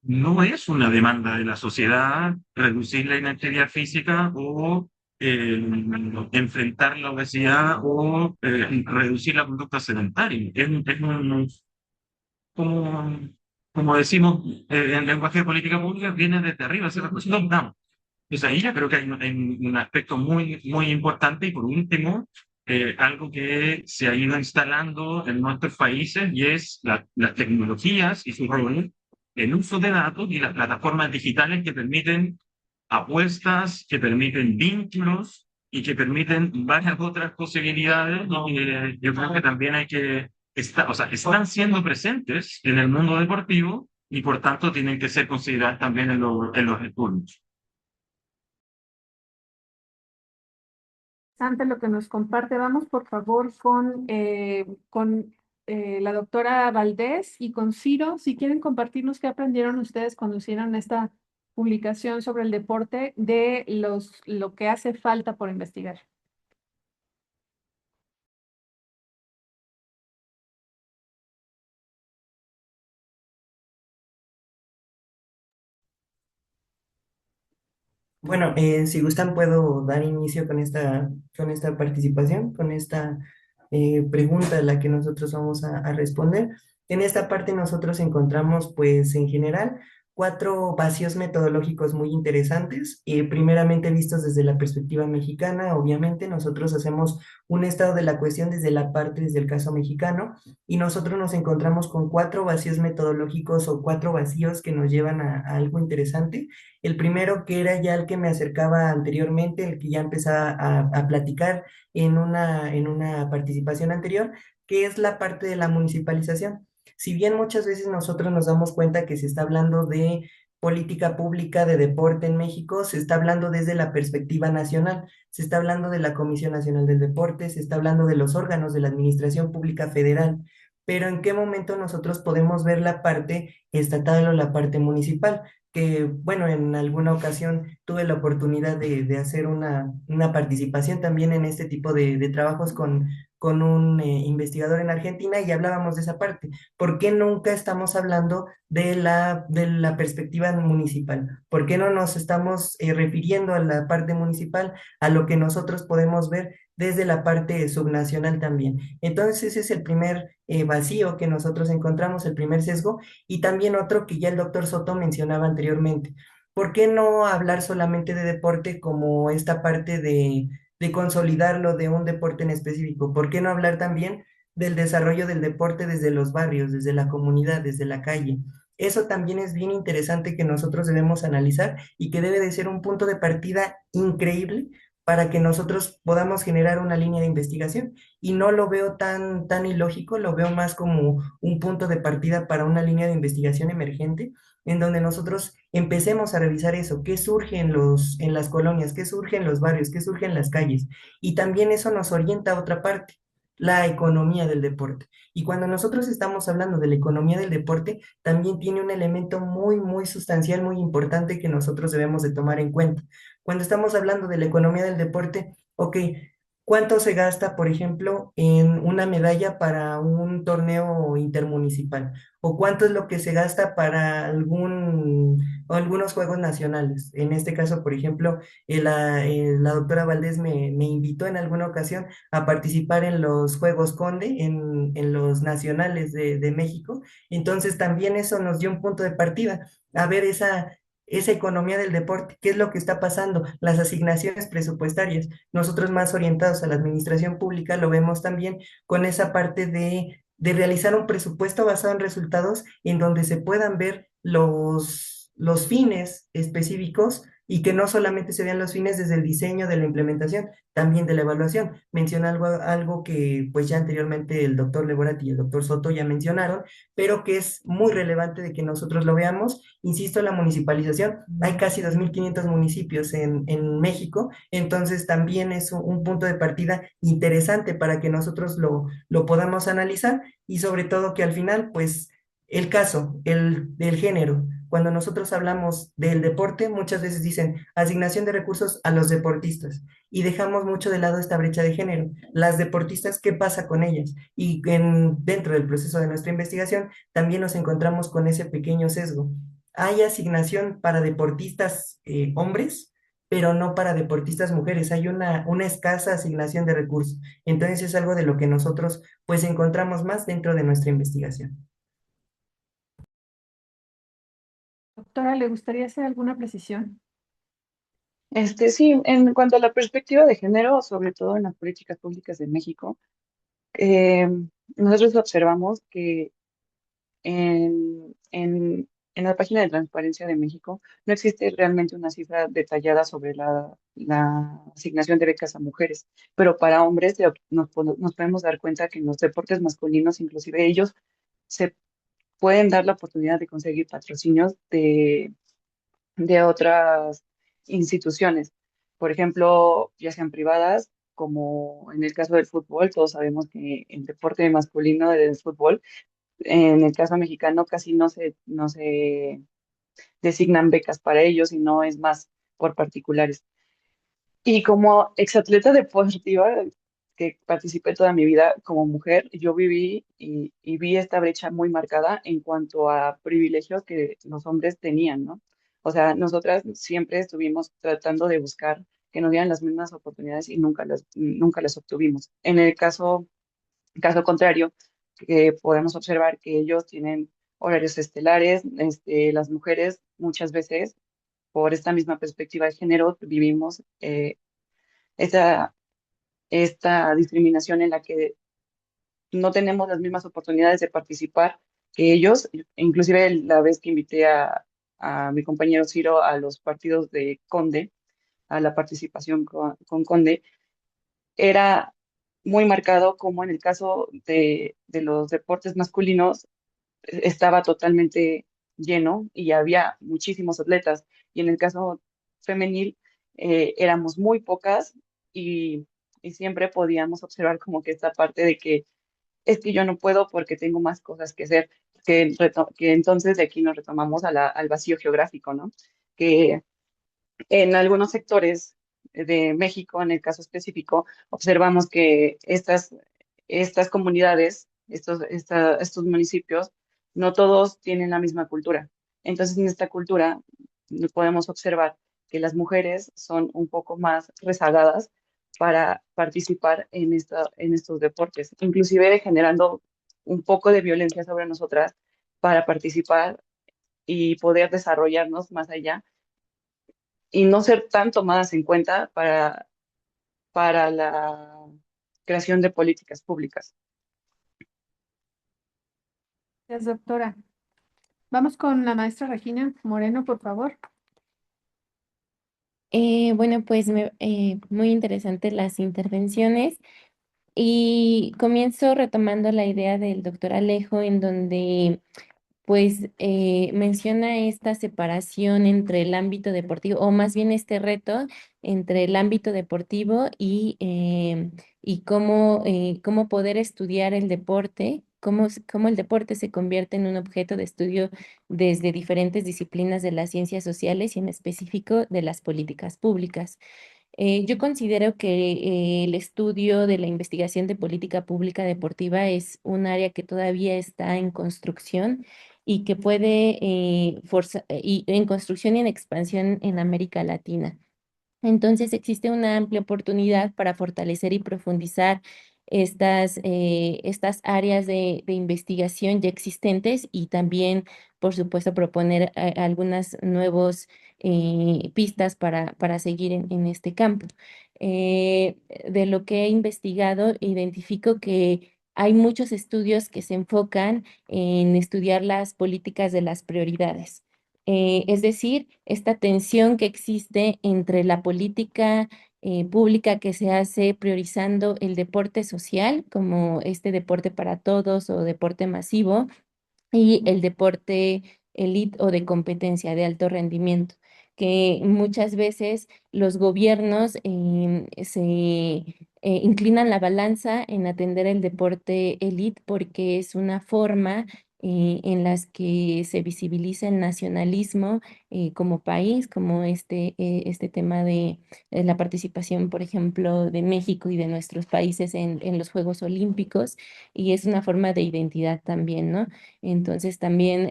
No es una demanda de la sociedad reducir la inactividad física o enfrentar la obesidad o reducir la conducta sedentaria. Como, como decimos en lenguaje de política pública, viene desde arriba, hacia abajo, top down. Entonces ahí ya creo que hay un aspecto muy importante y por último, algo que se ha ido instalando en nuestros países y es las tecnologías y su rol, el uso de datos y las plataformas digitales que permiten apuestas, que permiten vínculos y que permiten varias otras posibilidades. Yo creo que también hay que o sea, están siendo presentes en el mundo deportivo y por tanto tienen que ser consideradas también en los estudios. Interesante lo que nos comparte. Vamos, por favor, con la doctora Valdés y con Ciro. Si quieren compartirnos qué aprendieron ustedes cuando hicieron esta publicación sobre el deporte de lo que hace falta por investigar. Bueno, si gustan puedo dar inicio con esta participación, con esta pregunta a la que nosotros vamos a responder. En esta parte nosotros encontramos, pues en general, cuatro vacíos metodológicos muy interesantes. Primeramente vistos desde la perspectiva mexicana, obviamente nosotros hacemos un estado de la cuestión desde el caso mexicano, y nosotros nos encontramos con cuatro vacíos metodológicos o cuatro vacíos que nos llevan a algo interesante. El primero, que era ya el que me acercaba anteriormente, el que ya empezaba a platicar en una participación anterior, que es la parte de la municipalización. Si bien muchas veces nosotros nos damos cuenta que se está hablando de política pública de deporte en México, se está hablando desde la perspectiva nacional, se está hablando de la Comisión Nacional del Deporte, se está hablando de los órganos de la Administración Pública Federal, pero ¿en qué momento nosotros podemos ver la parte estatal o la parte municipal? Que, bueno, en alguna ocasión tuve la oportunidad de hacer una participación también en este tipo de trabajos con un investigador en Argentina y hablábamos de esa parte. ¿Por qué nunca estamos hablando de la perspectiva municipal? ¿Por qué no nos estamos refiriendo a la parte municipal, a lo que nosotros podemos ver desde la parte subnacional también? Entonces ese es el primer vacío que nosotros encontramos, el primer sesgo, y también otro que ya el doctor Soto mencionaba anteriormente. ¿Por qué no hablar solamente de deporte como esta parte de consolidarlo de un deporte en específico? ¿Por qué no hablar también del desarrollo del deporte desde los barrios, desde la comunidad, desde la calle? Eso también es bien interesante que nosotros debemos analizar y que debe de ser un punto de partida increíble para que nosotros podamos generar una línea de investigación. Y no lo veo tan ilógico, lo veo más como un punto de partida para una línea de investigación emergente, en donde nosotros empecemos a revisar eso, qué surge en las colonias, qué surge en los barrios, qué surge en las calles. Y también eso nos orienta a otra parte, la economía del deporte. Y cuando nosotros estamos hablando de la economía del deporte, también tiene un elemento muy, muy sustancial, muy importante que nosotros debemos de tomar en cuenta. Cuando estamos hablando de la economía del deporte, ok, ¿cuánto se gasta, por ejemplo, en una medalla para un torneo intermunicipal? ¿O cuánto es lo que se gasta para o algunos juegos nacionales? En este caso, por ejemplo, la doctora Valdés me invitó en alguna ocasión a participar en los Juegos Conde, en los nacionales de México. Entonces, también eso nos dio un punto de partida, a ver esa economía del deporte, qué es lo que está pasando, las asignaciones presupuestarias. Nosotros más orientados a la administración pública lo vemos también con esa parte de realizar un presupuesto basado en resultados en donde se puedan ver los fines específicos y que no solamente se vean los fines desde el diseño de la implementación, también de la evaluación. Menciona algo que pues ya anteriormente el doctor Legorat y el doctor Soto ya mencionaron, pero que es muy relevante de que nosotros lo veamos. Insisto, la municipalización, hay casi 2.500 municipios en México, entonces también es un punto de partida interesante para que nosotros lo podamos analizar y sobre todo que al final, pues, el caso, del género, cuando nosotros hablamos del deporte, muchas veces dicen asignación de recursos a los deportistas y dejamos mucho de lado esta brecha de género. Las deportistas, ¿qué pasa con ellas? Y dentro del proceso de nuestra investigación también nos encontramos con ese pequeño sesgo. Hay asignación para deportistas hombres, pero no para deportistas mujeres. Hay una escasa asignación de recursos. Entonces es algo de lo que nosotros pues encontramos más dentro de nuestra investigación. Doctora, ¿le gustaría hacer alguna precisión? Sí, en cuanto a la perspectiva de género, sobre todo en las políticas públicas de México, eh, nosotros observamos que en la página de Transparencia de México no existe realmente una cifra detallada sobre la asignación de becas a mujeres, pero para hombres nos podemos dar cuenta que en los deportes masculinos, inclusive ellos se pueden dar la oportunidad de conseguir patrocinios de otras instituciones, por ejemplo, ya sean privadas, como en el caso del fútbol, todos sabemos que el deporte masculino del fútbol, en el caso mexicano, casi no se designan becas para ellos, sino es más por particulares. Y como exatleta deportiva, que participé toda mi vida como mujer, yo viví y vi esta brecha muy marcada en cuanto a privilegios que los hombres tenían, ¿no? O sea, nosotras siempre estuvimos tratando de buscar que nos dieran las mismas oportunidades y nunca las obtuvimos. En el caso contrario, que podemos observar que ellos tienen horarios estelares, las mujeres muchas veces, por esta misma perspectiva de género, vivimos esta, esta discriminación en la que no tenemos las mismas oportunidades de participar que ellos. Inclusive la vez que invité a mi compañero Ciro a los partidos de Conde, a la participación con Conde, era muy marcado como en el caso de los deportes masculinos estaba totalmente lleno y había muchísimos atletas. Y en el caso femenil éramos muy pocas y siempre podíamos observar como que esta parte de que es que yo no puedo porque tengo más cosas que hacer, que entonces de aquí nos retomamos al vacío geográfico, ¿no? Que en algunos sectores de México, en el caso específico, observamos que estas comunidades, estos municipios, no todos tienen la misma cultura. Entonces, en esta cultura podemos observar que las mujeres son un poco más rezagadas para participar en estos deportes, inclusive generando un poco de violencia sobre nosotras para participar y poder desarrollarnos más allá y no ser tan tomadas en cuenta para la creación de políticas públicas. Gracias, doctora. Vamos con la maestra Regina Moreno, por favor. Bueno, pues muy interesantes las intervenciones y comienzo retomando la idea del doctor Alejo en donde pues menciona esta separación entre el ámbito deportivo, o más bien este reto entre el ámbito deportivo y cómo poder estudiar el deporte, cómo el deporte se convierte en un objeto de estudio desde diferentes disciplinas de las ciencias sociales y en específico de las políticas públicas. Yo considero que el estudio de la investigación de política pública deportiva es un área que todavía está en construcción y que puede y en construcción y en expansión en América Latina. Entonces existe una amplia oportunidad para fortalecer y profundizar estas áreas de investigación ya existentes y también, por supuesto, proponer algunas nuevas pistas para seguir en este campo. De lo que he investigado, identifico que hay muchos estudios que se enfocan en estudiar las políticas de las prioridades. Es decir, esta tensión que existe entre la política pública que se hace priorizando el deporte social, como este deporte para todos o deporte masivo, y el deporte elite o de competencia de alto rendimiento, que muchas veces los gobiernos inclinan la balanza en atender el deporte elite porque es una forma en las que se visibiliza el nacionalismo como país, como este tema de la participación, por ejemplo, de México y de nuestros países en los Juegos Olímpicos, y es una forma de identidad también, ¿no? Entonces también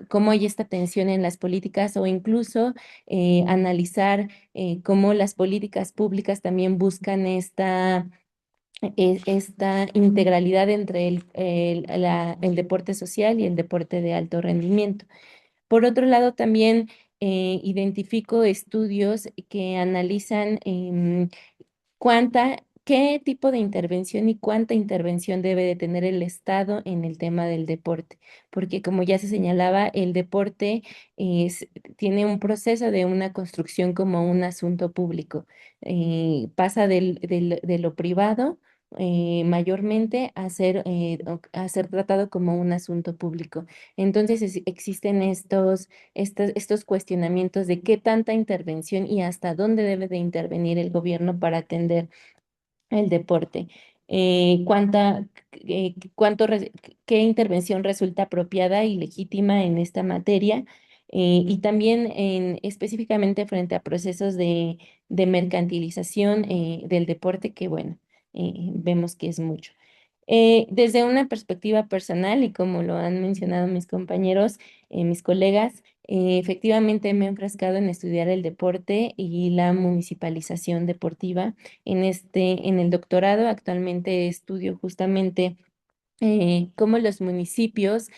cómo hay esta tensión en las políticas o incluso analizar cómo las políticas públicas también buscan esta integralidad entre el deporte social y el deporte de alto rendimiento. Por otro lado, también identifico estudios que analizan qué tipo de intervención y cuánta intervención debe de tener el Estado en el tema del deporte, porque como ya se señalaba, el deporte tiene un proceso de una construcción como un asunto público. Pasa de lo privado mayormente a ser tratado como un asunto público. Entonces existen estos cuestionamientos de qué tanta intervención y hasta dónde debe de intervenir el gobierno para atender el deporte. ¿Qué intervención resulta apropiada y legítima en esta materia? Y también específicamente frente a procesos de mercantilización del deporte, que bueno, vemos que es mucho. Desde una perspectiva personal y como lo han mencionado mis compañeros, mis colegas, efectivamente me he enfrascado en estudiar el deporte y la municipalización deportiva. En el doctorado actualmente estudio justamente cómo los municipios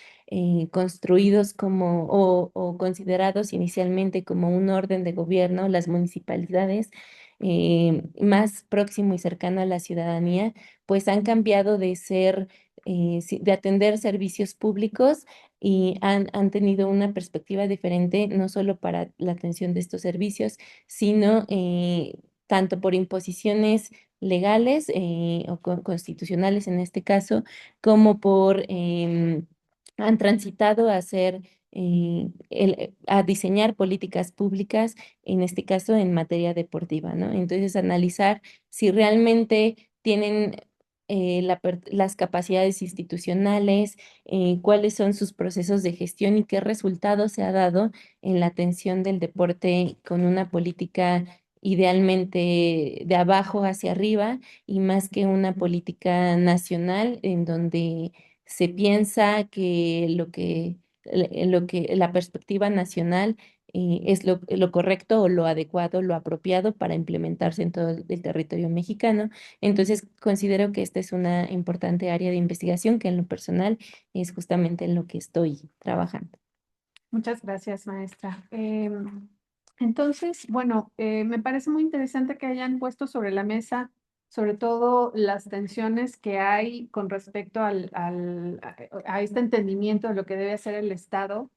construidos o considerados inicialmente como un orden de gobierno, las municipalidades más próximo y cercano a la ciudadanía, pues han cambiado de de atender servicios públicos y han tenido una perspectiva diferente, no solo para la atención de estos servicios, sino tanto por imposiciones legales o constitucionales en este caso, como han transitado a hacer, a diseñar políticas públicas, en este caso en materia deportiva, ¿no? Entonces, analizar si realmente tienen las capacidades institucionales, cuáles son sus procesos de gestión y qué resultados se ha dado en la atención del deporte con una política idealmente de abajo hacia arriba y más que una política nacional en donde se piensa que la perspectiva nacional es lo correcto o lo adecuado, lo apropiado para implementarse en todo el territorio mexicano. Entonces, considero que esta es una importante área de investigación que en lo personal es justamente en lo que estoy trabajando. Muchas gracias, maestra. Entonces, bueno, me parece muy interesante que hayan puesto sobre la mesa, sobre todo las tensiones que hay con respecto a este entendimiento de lo que debe hacer el Estado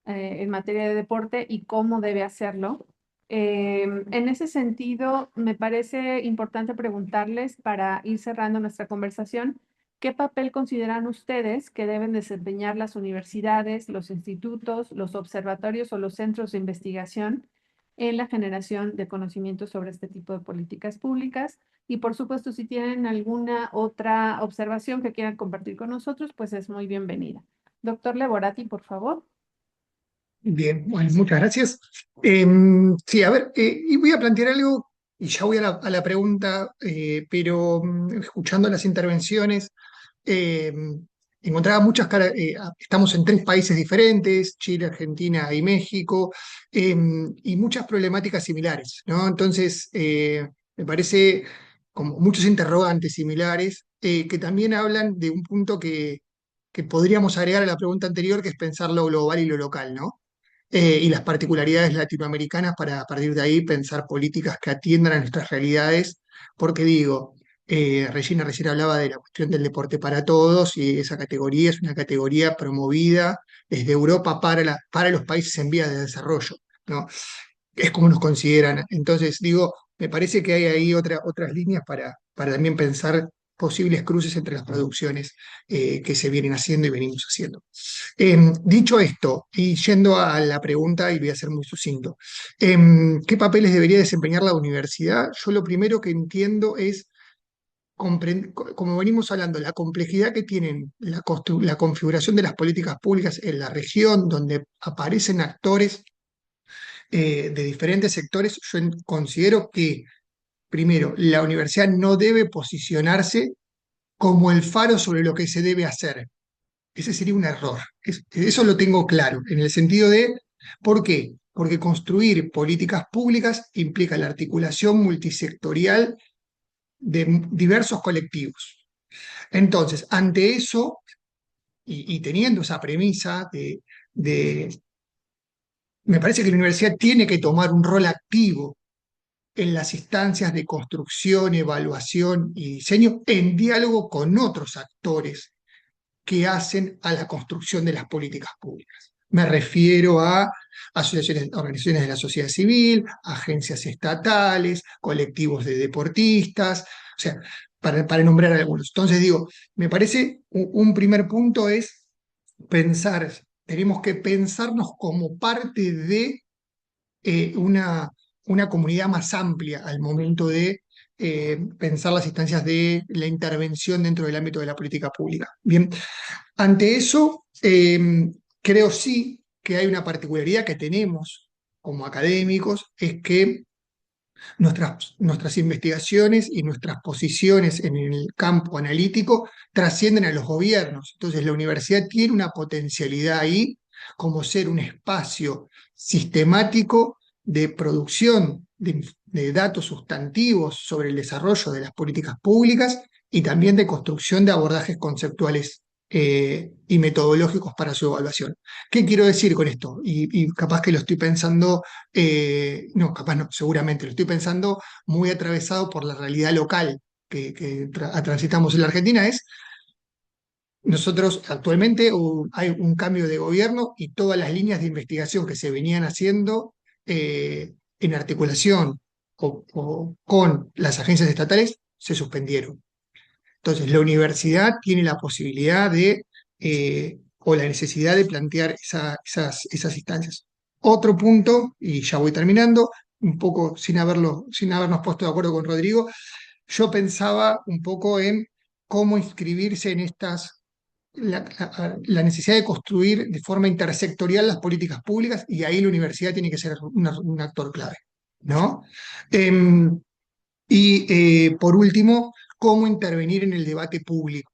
en materia de deporte y cómo debe hacerlo. En ese sentido, me parece importante preguntarles para ir cerrando nuestra conversación, ¿Qué papel consideran ustedes que deben desempeñar las universidades, los institutos, los observatorios o los centros de investigación en la generación de conocimientos sobre este tipo de políticas públicas? Y por supuesto, si tienen alguna otra observación que quieran compartir con nosotros, pues es muy bienvenida. Doctor Leborati, por favor. Bien, bueno, muchas gracias. Sí, a ver, y voy a plantear algo, y ya voy a la pregunta, pero escuchando las intervenciones, eh, encontraba estamos en 3 países diferentes, Chile, Argentina y México, y muchas problemáticas similares, ¿no? Entonces, me parece como muchos interrogantes similares, que también hablan de un punto que podríamos agregar a la pregunta anterior, que es pensar lo global y lo local, ¿no? Y las particularidades latinoamericanas para a partir de ahí pensar políticas que atiendan a nuestras realidades, porque digo, Regina recién hablaba de la cuestión del deporte para todos y esa categoría es una categoría promovida desde Europa para los países en vías de desarrollo, ¿no? Es como nos consideran. Entonces, digo, me parece que hay ahí otras líneas para también pensar posibles cruces entre las producciones que se vienen haciendo y venimos haciendo. Dicho esto, y yendo a la pregunta, y voy a ser muy sucinto, ¿qué papeles debería desempeñar la universidad? Yo lo primero que entiendo es, como venimos hablando, la complejidad que tienen la configuración de las políticas públicas en la región, donde aparecen actores de diferentes sectores. Yo considero que, primero, la universidad no debe posicionarse como el faro sobre lo que se debe hacer. Ese sería un error. Eso lo tengo claro, en el sentido de, ¿por qué? Porque construir políticas públicas implica la articulación multisectorial de diversos colectivos. Entonces, ante eso, y teniendo esa premisa me parece que la universidad tiene que tomar un rol activo en las instancias de construcción, evaluación y diseño, en diálogo con otros actores que hacen a la construcción de las políticas públicas. Me refiero a asociaciones, organizaciones de la sociedad civil, agencias estatales, colectivos de deportistas, o sea, para nombrar algunos. Entonces digo, me parece un primer punto es pensar, tenemos que pensarnos como parte de una comunidad más amplia al momento de pensar las instancias de la intervención dentro del ámbito de la política pública. Bien, ante eso, creo sí que hay una particularidad que tenemos como académicos, es que nuestras investigaciones y nuestras posiciones en el campo analítico trascienden a los gobiernos. Entonces, la universidad tiene una potencialidad ahí como ser un espacio sistemático de producción de datos sustantivos sobre el desarrollo de las políticas públicas y también de construcción de abordajes conceptuales y metodológicos para su evaluación. ¿Qué quiero decir con esto? Y capaz que lo estoy pensando, no, capaz no, seguramente lo estoy pensando muy atravesado por la realidad local que transitamos en la Argentina, es nosotros actualmente hay un cambio de gobierno y todas las líneas de investigación que se venían haciendo en articulación con las agencias estatales se suspendieron. Entonces, la universidad tiene la posibilidad o la necesidad de plantear esas instancias. Otro punto, y ya voy terminando, un poco sin habernos puesto de acuerdo con Rodrigo, yo pensaba un poco en cómo inscribirse en la necesidad de construir de forma intersectorial las políticas públicas, y ahí la universidad tiene que ser un actor clave, ¿no? Em, por último, cómo intervenir en el debate público.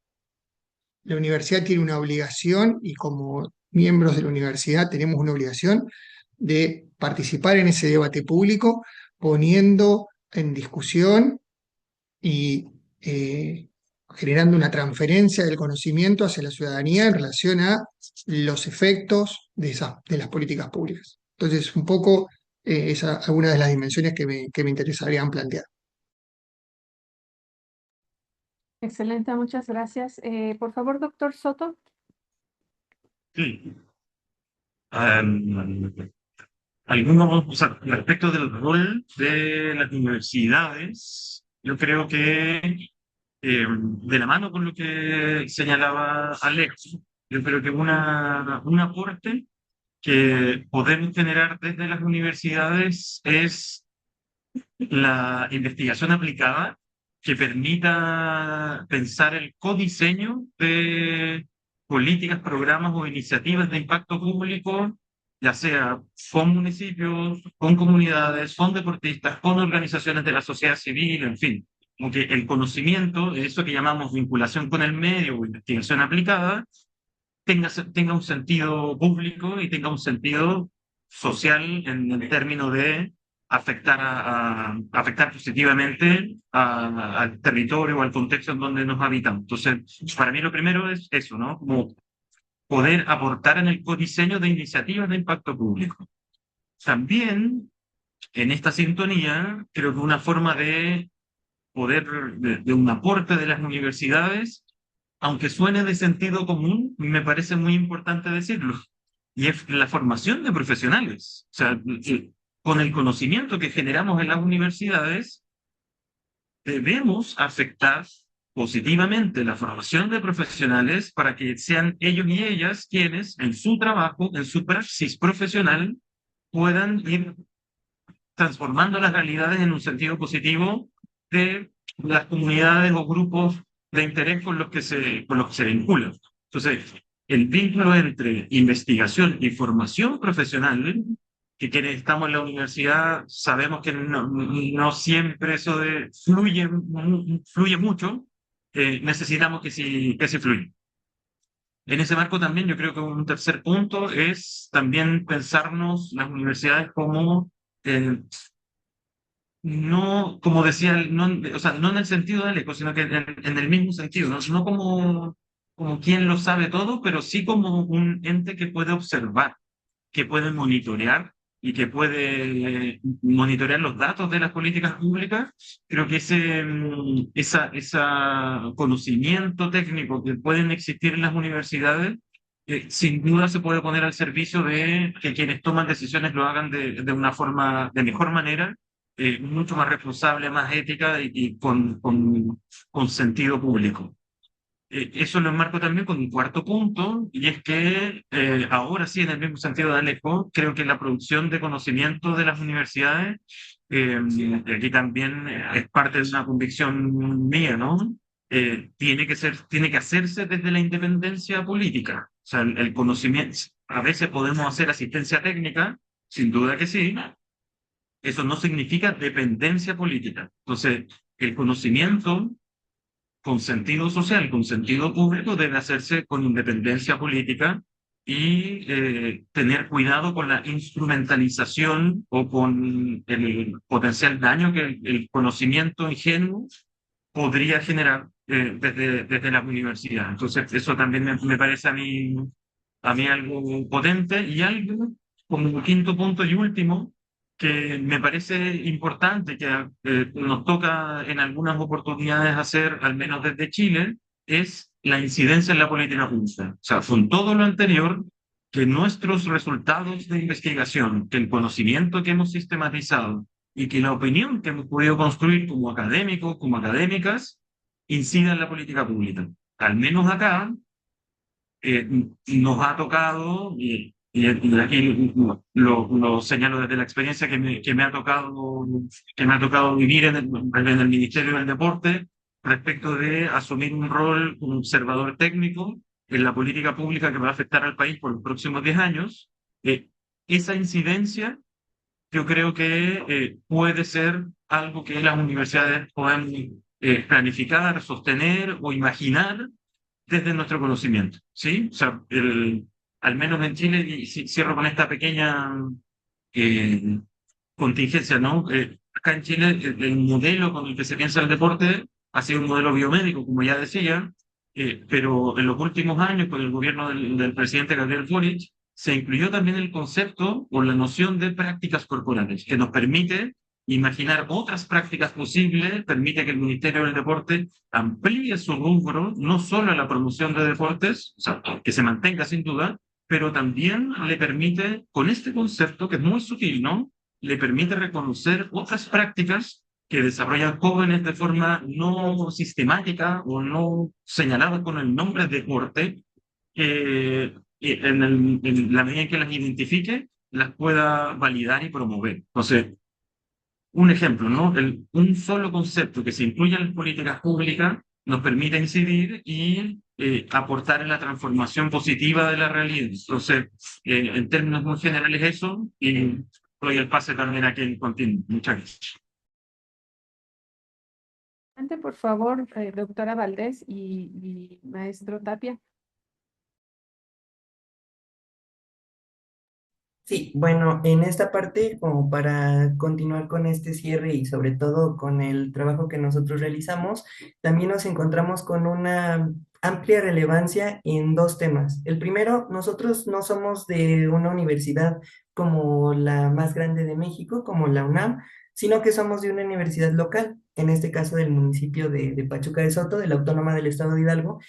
La universidad tiene una obligación, y como miembros de la universidad tenemos una obligación de participar en ese debate público, poniendo en discusión y generando una transferencia del conocimiento hacia la ciudadanía en relación a los efectos de las políticas públicas. Entonces, un poco esa es alguna de las dimensiones que me interesarían plantear. Excelente, muchas gracias. Por favor, doctor Soto. Sí. Am, algunos, o sea, respecto del rol de las universidades, yo creo que De la mano con lo que señalaba Alex, yo creo que un aporte que podemos generar desde las universidades es la investigación aplicada que permita pensar el codiseño de políticas, programas o iniciativas de impacto público, ya sea con municipios, con comunidades, con deportistas, con organizaciones de la sociedad civil, en fin. Como que el conocimiento, eso que llamamos vinculación con el medio o investigación aplicada, tenga un sentido público y tenga un sentido social en el término de afectar positivamente al territorio o al contexto en donde nos habitamos. Entonces, para mí lo primero es eso, ¿no? Como poder aportar en el codiseño de iniciativas de impacto público. También, en esta sintonía, creo que una forma de de un aporte de las universidades, aunque suene de sentido común, me parece muy importante decirlo, y es la formación de profesionales. O sea, con el conocimiento que generamos en las universidades, debemos afectar positivamente la formación de profesionales para que sean ellos y ellas quienes en su trabajo, en su praxis profesional, puedan ir transformando las realidades en un sentido positivo de las comunidades o grupos de interés con los que se vinculan. Entonces, el vínculo entre investigación y formación profesional, que quienes estamos en la universidad sabemos que no siempre eso fluye mucho, necesitamos que sí fluya. En ese marco también yo creo que un tercer punto es también pensarnos las universidades como no, como decía, no, o sea, no en el sentido del eco, sino que en el mismo sentido, ¿no? No como quien lo sabe todo, pero sí como un ente que puede observar, que puede monitorear y que puede monitorear los datos de las políticas públicas. Creo que esa conocimiento técnico que pueden existir en las universidades, sin duda se puede poner al servicio de que quienes toman decisiones lo hagan de una forma, de mejor manera, mucho más responsable, más ética y con sentido público. Eso lo enmarco también con un cuarto punto, y es que ahora sí, en el mismo sentido de Alejo, creo que la producción de conocimiento de las universidades, aquí también es parte de una convicción mía, ¿no? Tiene que hacerse desde la independencia política. O sea, el conocimiento, a veces podemos hacer asistencia técnica, sin duda que sí, eso no significa dependencia política. Entonces, el conocimiento con sentido social, con sentido público, debe hacerse con independencia política y tener cuidado con la instrumentalización o con el potencial daño que el conocimiento ingenuo podría generar desde las universidades. Entonces, eso también me parece a mí algo potente y algo como un quinto punto y último que me parece importante que nos toca en algunas oportunidades hacer, al menos desde Chile, es la incidencia en la política pública. O sea, con todo lo anterior, que nuestros resultados de investigación, que el conocimiento que hemos sistematizado y que la opinión que hemos podido construir como académicos, como académicas, incida en la política pública. Al menos acá nos ha tocado, y aquí lo señalo desde la experiencia que me ha tocado vivir en el Ministerio del Deporte, respecto de asumir un rol como observador técnico en la política pública que va a afectar al país por los próximos 10 años. Esa incidencia yo creo que puede ser algo que las universidades puedan planificar, sostener o imaginar desde nuestro conocimiento, ¿sí? O sea, al menos en Chile, y cierro con esta pequeña eh, contingencia, ¿no? Acá en Chile el modelo con el que se piensa el deporte ha sido un modelo biomédico, como ya decía, pero en los últimos años, con el gobierno del presidente Gabriel Boric, se incluyó también el concepto o la noción de prácticas corporales, que nos permite imaginar otras prácticas posibles, permite que el Ministerio del Deporte amplíe su rubro, no solo a la promoción de deportes, o sea, que se mantenga sin duda, pero también le permite, con este concepto que es muy sutil, ¿no? Le permite reconocer otras prácticas que desarrollan jóvenes de forma no sistemática o no señalada con el nombre deporte, en la medida en que las identifique, las pueda validar y promover. Entonces, un ejemplo, ¿no? Un solo concepto que se incluya en las políticas públicas nos permite incidir y aportar en la transformación positiva de la realidad. Entonces, en términos muy generales eso, y doy el pase también a quien continúe. Muchas gracias. Adelante, por favor, doctora Valdés y maestro Tapia. Sí, bueno, en esta parte, como para continuar con este cierre y sobre todo con el trabajo que nosotros realizamos, también nos encontramos con una amplia relevancia en dos temas. El primero, nosotros no somos de una universidad como la más grande de México, como la UNAM, sino que somos de una universidad local, en este caso del municipio de Pachuca de Soto, de la Autónoma del Estado de Hidalgo,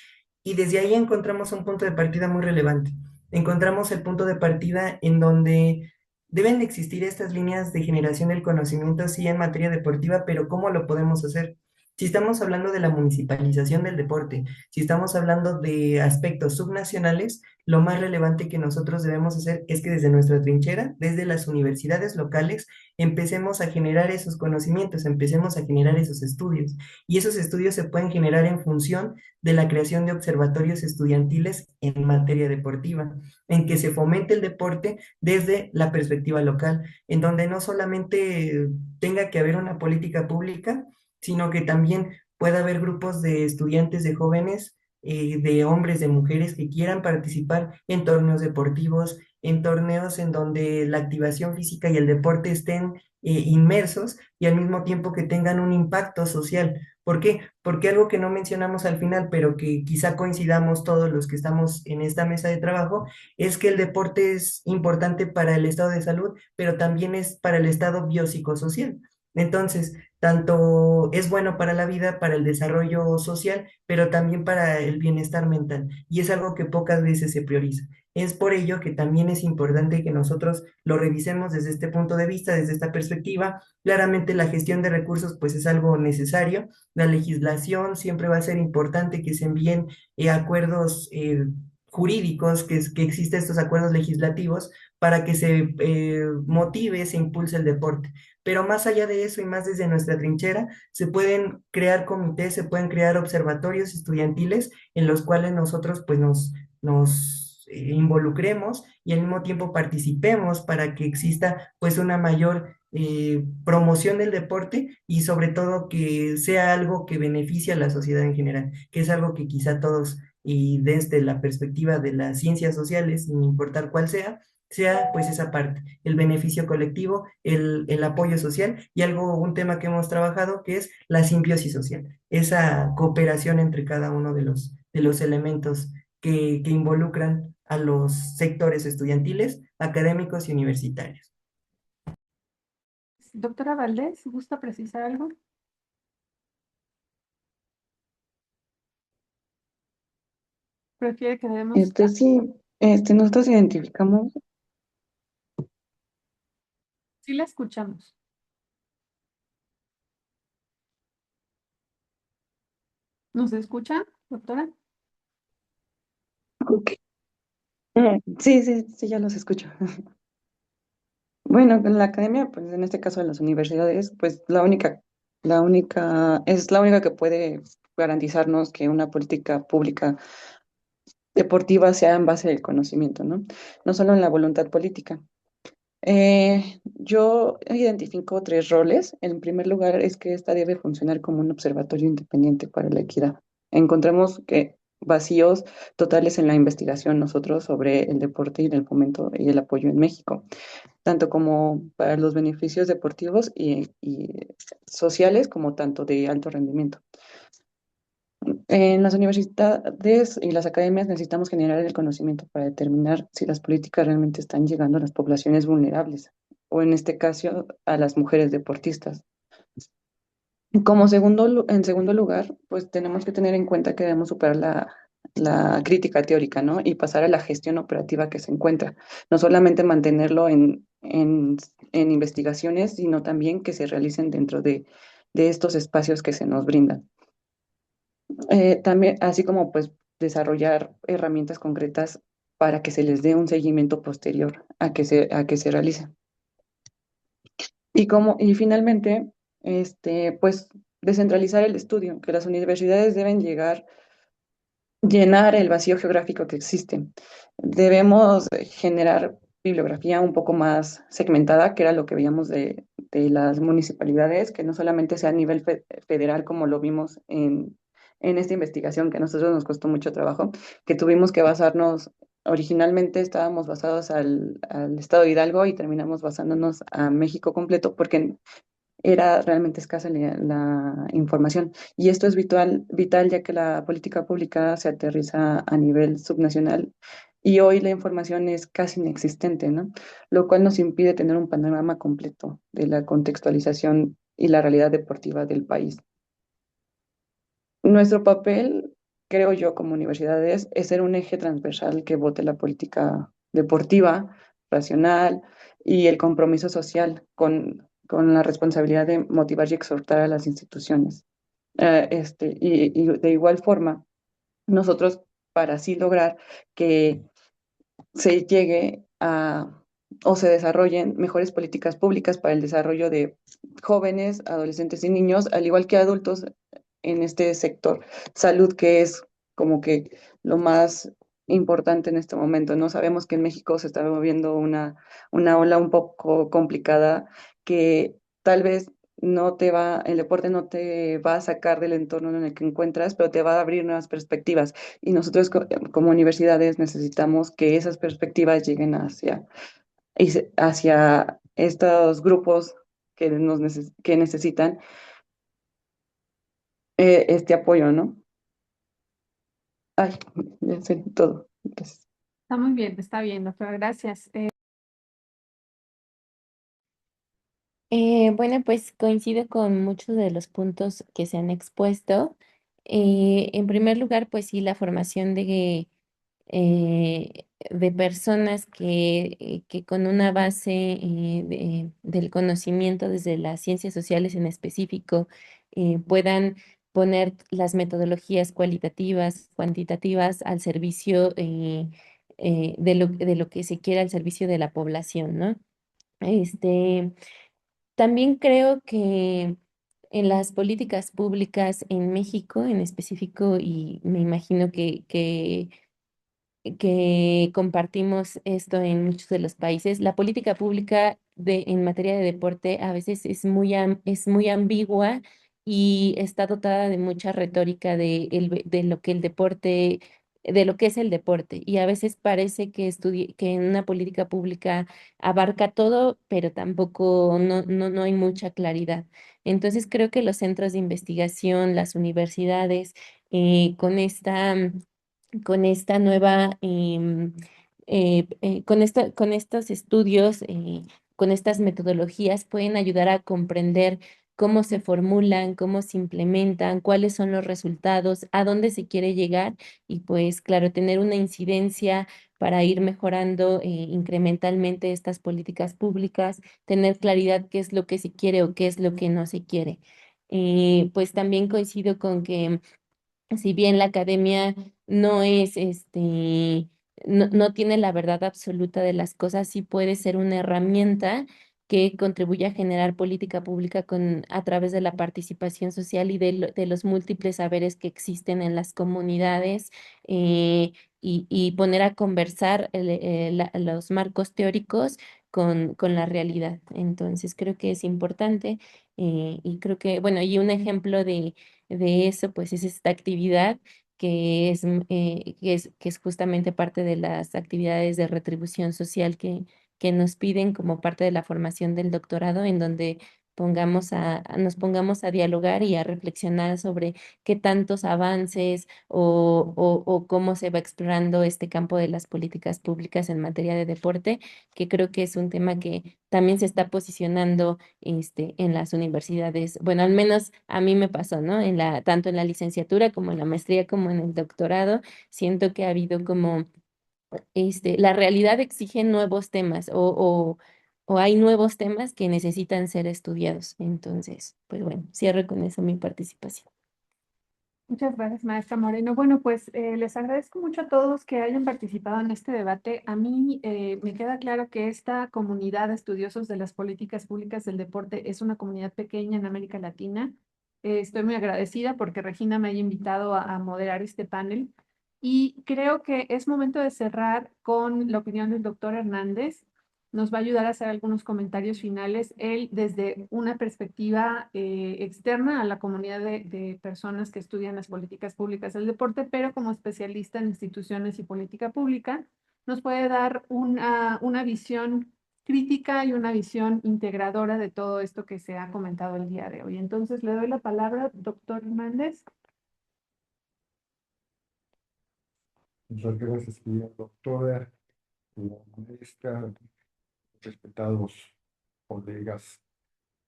y desde ahí encontramos un punto de partida muy relevante. Encontramos el punto de partida en donde deben de existir estas líneas de generación del conocimiento, sí, en materia deportiva, pero ¿cómo lo podemos hacer? Si estamos hablando de la municipalización del deporte, si estamos hablando de aspectos subnacionales, lo más relevante que nosotros debemos hacer es que desde nuestra trinchera, desde las universidades locales, empecemos a generar esos conocimientos, empecemos a generar esos estudios. Y esos estudios se pueden generar en función de la creación de observatorios estudiantiles en materia deportiva, en que se fomente el deporte desde la perspectiva local, en donde no solamente tenga que haber una política pública, sino que también pueda haber grupos de estudiantes, de jóvenes, de hombres, de mujeres que quieran participar en torneos deportivos, en torneos en donde la activación física y el deporte estén inmersos y al mismo tiempo que tengan un impacto social. ¿Por qué? Porque algo que no mencionamos al final, pero que quizá coincidamos todos los que estamos en esta mesa de trabajo, es que el deporte es importante para el estado de salud, pero también es para el estado biopsicosocial. Entonces, tanto es bueno para la vida, para el desarrollo social, pero también para el bienestar mental. Y es algo que pocas veces se prioriza. Es por ello que también es importante que nosotros lo revisemos desde este punto de vista, desde esta perspectiva. Claramente la gestión de recursos pues es algo necesario. La legislación siempre va a ser importante que se envíen acuerdos jurídicos, que existen estos acuerdos legislativos para que se motive, se impulse el deporte. Pero más allá de eso y más desde nuestra trinchera, se pueden crear comités, se pueden crear observatorios estudiantiles en los cuales nosotros pues nos involucremos y al mismo tiempo participemos para que exista pues una mayor promoción del deporte y sobre todo que sea algo que beneficie a la sociedad en general, que es algo que quizá todos y desde la perspectiva de las ciencias sociales, sin importar cuál sea pues esa parte, el beneficio colectivo, el apoyo social y algo, un tema que hemos trabajado que es la simbiosis social, esa cooperación entre cada uno de los elementos que involucran a los sectores estudiantiles, académicos y universitarios. Doctora Valdés, ¿gusta precisar algo? ¿Prefiere que demos? Sí, nosotros identificamos, Sí la escuchamos. ¿Nos escucha, doctora? ok. Sí, sí, sí, ya los escucho. Bueno, en la academia, pues en este caso de las universidades, pues es la única que puede garantizarnos que una política pública deportiva sea en base al conocimiento, ¿no? No solo en la voluntad política. Yo identifico tres roles. En primer lugar, es que esta debe funcionar como un observatorio independiente para la equidad. Encontramos que vacíos totales en la investigación nosotros sobre el deporte y el fomento y el apoyo en México, tanto como para los beneficios deportivos y sociales, como tanto de alto rendimiento. En las universidades y las academias necesitamos generar el conocimiento para determinar si las políticas realmente están llegando a las poblaciones vulnerables, o en este caso a las mujeres deportistas. En segundo lugar, pues tenemos que tener en cuenta que debemos superar la crítica teórica, ¿no? Y pasar a la gestión operativa que se encuentra. No solamente mantenerlo en investigaciones, sino también que se realicen dentro de estos espacios que se nos brindan. También, así como pues desarrollar herramientas concretas para que se les dé un seguimiento posterior a que se realice. Y finalmente, pues descentralizar el estudio, que las universidades deben llenar el vacío geográfico que existe. Debemos generar bibliografía un poco más segmentada, que era lo que veíamos de las municipalidades, que no solamente sea a nivel federal como lo vimos en esta investigación que a nosotros nos costó mucho trabajo, que tuvimos que basarnos, originalmente estábamos basados al estado de Hidalgo y terminamos basándonos a México completo, porque era realmente escasa la información. Y esto es vital ya que la política pública se aterriza a nivel subnacional y hoy la información es casi inexistente, ¿no? Lo cual nos impide tener un panorama completo de la contextualización y la realidad deportiva del país. Nuestro papel, creo yo, como universidades, es ser un eje transversal que vote la política deportiva, racional y el compromiso social con la responsabilidad de motivar y exhortar a las instituciones. Y de igual forma, nosotros, para así lograr que se llegue a o se desarrollen mejores políticas públicas para el desarrollo de jóvenes, adolescentes y niños, al igual que adultos en este sector. Salud, que es como que lo más importante en este momento, ¿no? Sabemos que en México se está moviendo una ola un poco complicada que tal vez el deporte no te va a sacar del entorno en el que encuentras, pero te va a abrir nuevas perspectivas. Y nosotros como universidades necesitamos que esas perspectivas lleguen hacia estos grupos que necesitan este apoyo, ¿no? Ay, ya sé todo. Gracias. Está muy bien, está bien, doctora, gracias. Bueno, pues coincido con muchos de los puntos que se han expuesto. En primer lugar, pues sí, la formación de personas que con una base del conocimiento desde las ciencias sociales en específico puedan poner las metodologías cualitativas, cuantitativas al servicio de lo que se quiera al servicio de la población, ¿no? Este, también creo que en las políticas públicas en México en específico, y me imagino que compartimos esto en muchos de los países. La política pública en materia de deporte a veces es muy ambigua y está dotada de mucha retórica de lo que el deporte, de lo que es el deporte. Y a veces parece que en una política pública abarca todo, pero tampoco no hay mucha claridad. Entonces creo que los centros de investigación, las universidades, con esta nueva, con estos estudios, con estas metodologías, pueden ayudar a comprender cómo se formulan, cómo se implementan, cuáles son los resultados, a dónde se quiere llegar y pues claro, tener una incidencia para ir mejorando incrementalmente estas políticas públicas, tener claridad qué es lo que se quiere o qué es lo que no se quiere. Pues también coincido con que si bien la academia no es no tiene la verdad absoluta de las cosas, sí puede ser una herramienta que contribuye a generar política pública a través de la participación social y de los múltiples saberes que existen en las comunidades, y poner a conversar los marcos teóricos con la realidad. Entonces creo que es importante, y creo que, bueno, y un ejemplo de eso, pues es esta actividad que es justamente parte de las actividades de retribución social que nos piden como parte de la formación del doctorado, en donde nos pongamos a dialogar y a reflexionar sobre qué tantos avances o cómo se va explorando este campo de las políticas públicas en materia de deporte, que creo que es un tema que también se está posicionando en las universidades. Bueno, al menos a mí me pasó, ¿no? Tanto en la licenciatura como en la maestría como en el doctorado, siento que ha habido como, la realidad exige nuevos temas o hay nuevos temas que necesitan ser estudiados. Entonces, pues bueno, cierro con eso mi participación. Muchas gracias, maestra Moreno. Bueno, pues les agradezco mucho a todos que hayan participado en este debate. A mí me queda claro que esta comunidad de estudiosos de las políticas públicas del deporte es una comunidad pequeña en América Latina. Estoy muy agradecida porque Regina me haya invitado a moderar este panel y creo que es momento de cerrar con la opinión del doctor Hernández. Nos va a ayudar a hacer algunos comentarios finales, él desde una perspectiva externa a la comunidad de personas que estudian las políticas públicas del deporte, pero como especialista en instituciones y política pública, nos puede dar una visión crítica y una visión integradora de todo esto que se ha comentado el día de hoy. Entonces, le doy la palabra, doctor Hernández. Muchas gracias, querida doctora, la maestra, respetados colegas.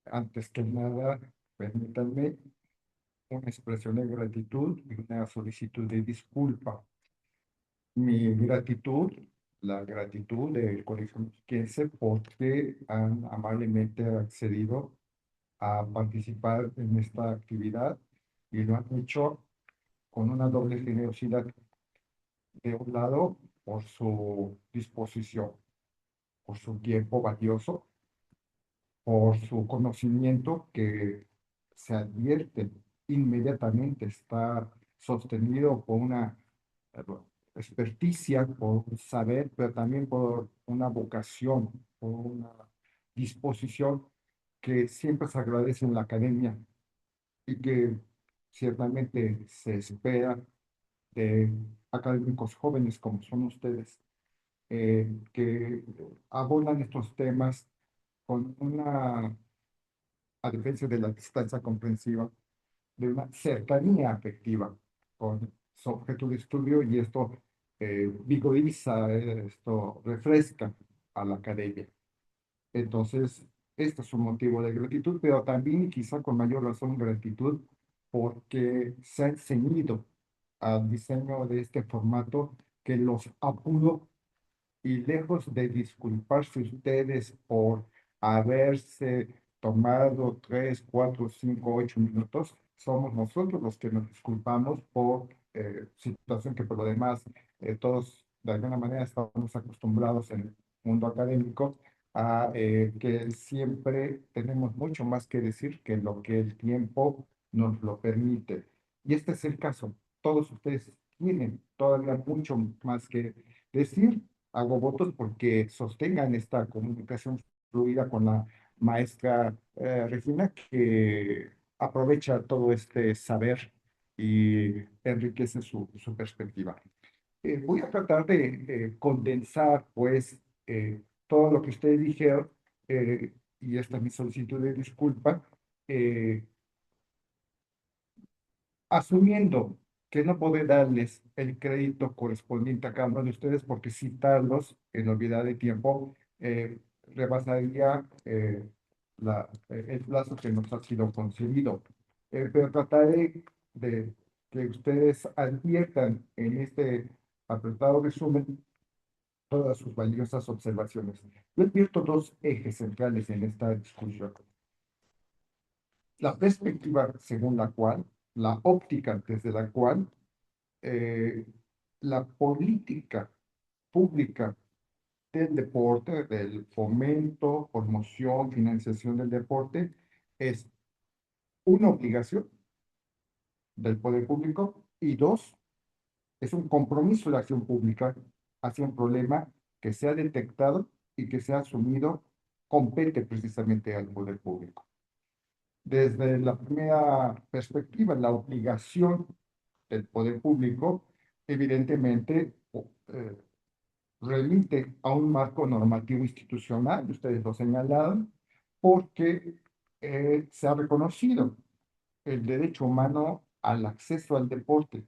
Antes que nada, permítanme una expresión de gratitud y una solicitud de disculpa. Mi gratitud, la gratitud del Colegio Mexiquense porque han amablemente accedido a participar en esta actividad y lo han hecho con una doble generosidad. De un lado, por su disposición, por su tiempo valioso, por su conocimiento que se advierte inmediatamente, está sostenido por una eh, experticia, por un saber, pero también por una vocación, por una disposición que siempre se agradece en la academia y que ciertamente se espera de académicos jóvenes como son ustedes, que abordan estos temas con una, a diferencia de la distancia comprensiva, de una cercanía afectiva con su objeto de estudio, y esto vigoriza, esto refresca a la academia. Entonces, este es un motivo de gratitud, pero también quizá con mayor razón gratitud porque se han ceñido al diseño de este formato que los apuró, y lejos de disculparse ustedes por haberse tomado 3, 4, 5, 8 minutos, somos nosotros los que nos disculpamos por situación que por lo demás todos de alguna manera estamos acostumbrados en el mundo académico a que siempre tenemos mucho más que decir que lo que el tiempo nos lo permite. Y este es el caso. Todos ustedes tienen todavía mucho más que decir. Hago votos porque sostengan esta comunicación fluida con la maestra Regina, que aprovecha todo este saber y enriquece su perspectiva. Voy a tratar de condensar, pues, todo lo que ustedes dijeron, y esta es mi solicitud de disculpa, eh, asumiendo que no puedo darles el crédito correspondiente a cada uno de ustedes, porque citarlos en olvidar de tiempo rebasaría el plazo que nos ha sido concedido. Pero trataré de que ustedes adviertan en este apretado resumen todas sus valiosas observaciones. Yo advierto dos ejes centrales en esta discusión. La perspectiva según la cual, la óptica desde la cual eh, la política pública del deporte, del fomento, promoción, financiación del deporte, es una obligación del poder público, y dos, es un compromiso de la acción pública hacia un problema que se ha detectado y que se ha asumido compete precisamente al poder público. Desde la primera perspectiva, la obligación del poder público, evidentemente, remite a un marco normativo institucional, ustedes lo señalaron, porque se ha reconocido el derecho humano al acceso al deporte.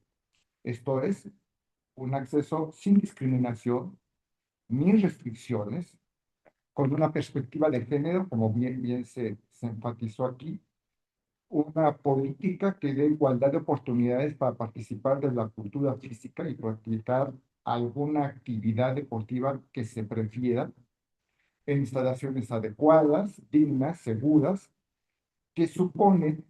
Esto es, un acceso sin discriminación ni restricciones, con una perspectiva de género, como bien se enfatizó aquí, una política que dé igualdad de oportunidades para participar de la cultura física y practicar alguna actividad deportiva que se prefiera, en instalaciones adecuadas, dignas, seguras, que suponen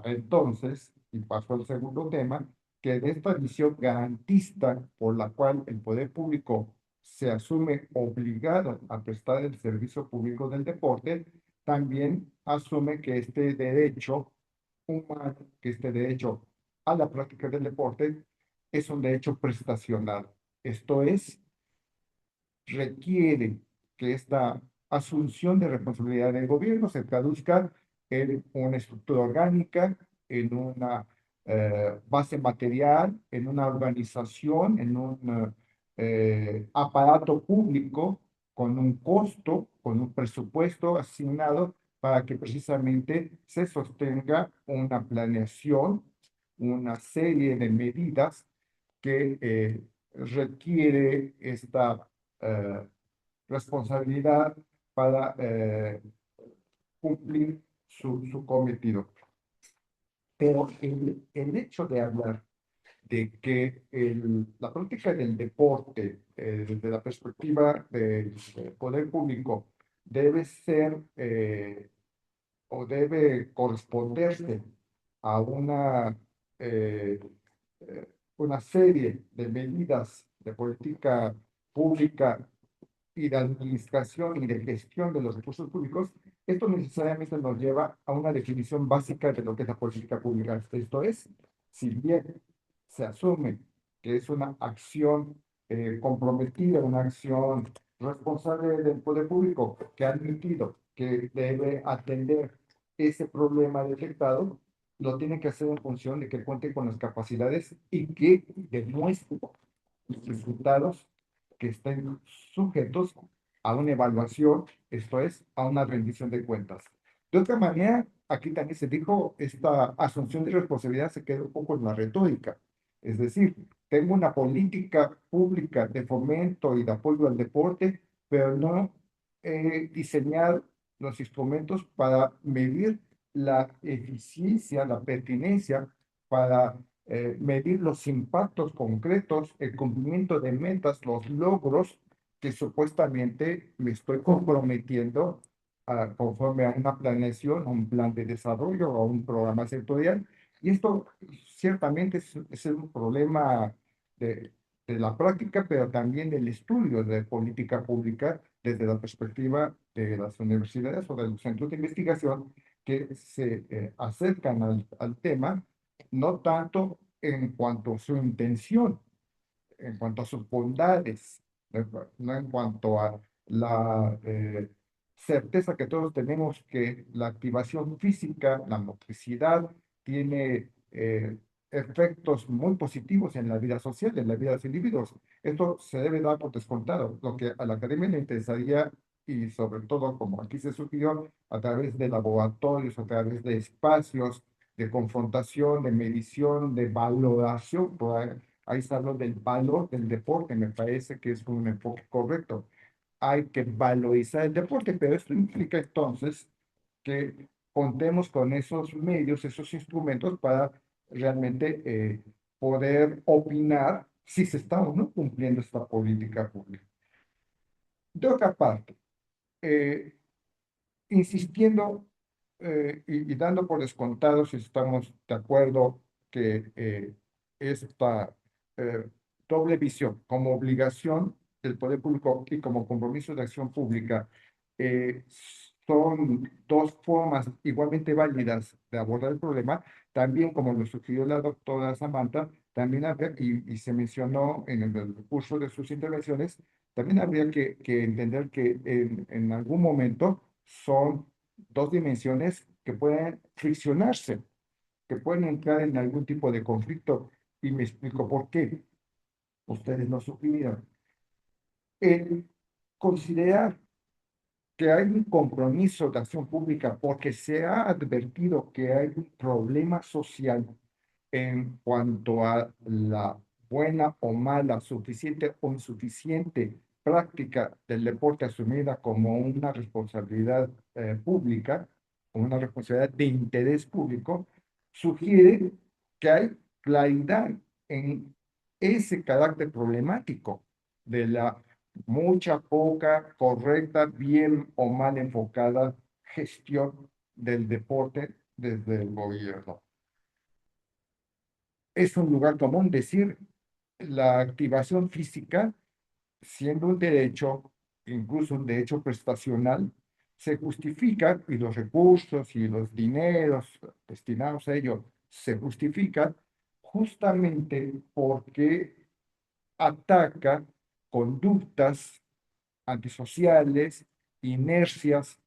entonces, y paso al segundo tema, que de esta visión garantista por la cual el poder público se asume obligado a prestar el servicio público del deporte, también asume que este derecho humano, que este derecho a la práctica del deporte es un derecho prestacional. Esto es, requiere que esta asunción de responsabilidad del gobierno se traduzca en una estructura orgánica, en una base material, en una organización, en un aparato público con un costo, con un presupuesto asignado para que precisamente se sostenga una planeación, una serie de medidas que requiere esta eh, responsabilidad para cumplir su cometido. Pero el hecho de hablar de que la práctica del deporte, desde la perspectiva del poder público, debe ser o debe corresponderse a eh, una serie de medidas de política pública y de administración y de gestión de los recursos públicos, esto necesariamente nos lleva a una definición básica de lo que es la política pública. Esto es, si bien se asume que es una acción comprometida, una acción responsable del poder público que ha admitido que debe atender ese problema detectado, lo tiene que hacer en función de que cuente con las capacidades y que demuestre resultados que estén sujetos a una evaluación, esto es, a una rendición de cuentas. De otra manera, aquí también se dijo, esta asunción de responsabilidad se queda un poco en la retórica. Es decir, tengo una política pública de fomento y de apoyo al deporte, pero no he diseñado los instrumentos para medir la eficiencia, la pertinencia, para medir los impactos concretos, el cumplimiento de metas, los logros que supuestamente me estoy comprometiendo conforme a una planeación, a un plan de desarrollo, a un programa sectorial. Y esto ciertamente es un problema de, de la práctica, pero también del estudio de política pública desde la perspectiva de las universidades o de los centros de investigación que se acercan al tema, no tanto en cuanto a su intención, en cuanto a sus bondades, no en cuanto a la certeza que todos tenemos que la activación física, la motricidad, tiene efectos muy positivos en la vida social, en la vida de los individuos. Esto se debe dar por descontado. Lo que a la academia le interesaría, y sobre todo, como aquí se sugirió, a través de laboratorios, a través de espacios de confrontación, de medición, de valoración, ahí se habló del valor del deporte, me parece que es un enfoque correcto. Hay que valorizar el deporte, pero esto implica entonces que contemos con esos medios, esos instrumentos para realmente poder opinar si se está o no cumpliendo esta política pública. De otra parte, eh, insistiendo y dando por descontado si estamos de acuerdo que esta eh, doble visión como obligación del poder público y como compromiso de acción pública eh, son dos formas igualmente válidas de abordar el problema, también como lo sugirió la doctora Samantha, también habría, y se mencionó en el curso de sus intervenciones, también habría que entender que en algún momento son dos dimensiones que pueden friccionarse, que pueden entrar en algún tipo de conflicto. Y me explico por qué. Ustedes lo supieron. El considerar que hay un compromiso de acción pública porque se ha advertido que hay un problema social en cuanto a la buena o mala, suficiente o insuficiente práctica del deporte asumida como una responsabilidad pública, como una responsabilidad de interés público, sugiere que hay claridad en ese carácter problemático de la mucha, poca, correcta, bien o mal enfocada gestión del deporte desde el gobierno. Es un lugar común decir la activación física, siendo un derecho, incluso un derecho prestacional, se justifica y los recursos y los dineros destinados a ello se justifican justamente porque ataca conductas antisociales, inercias,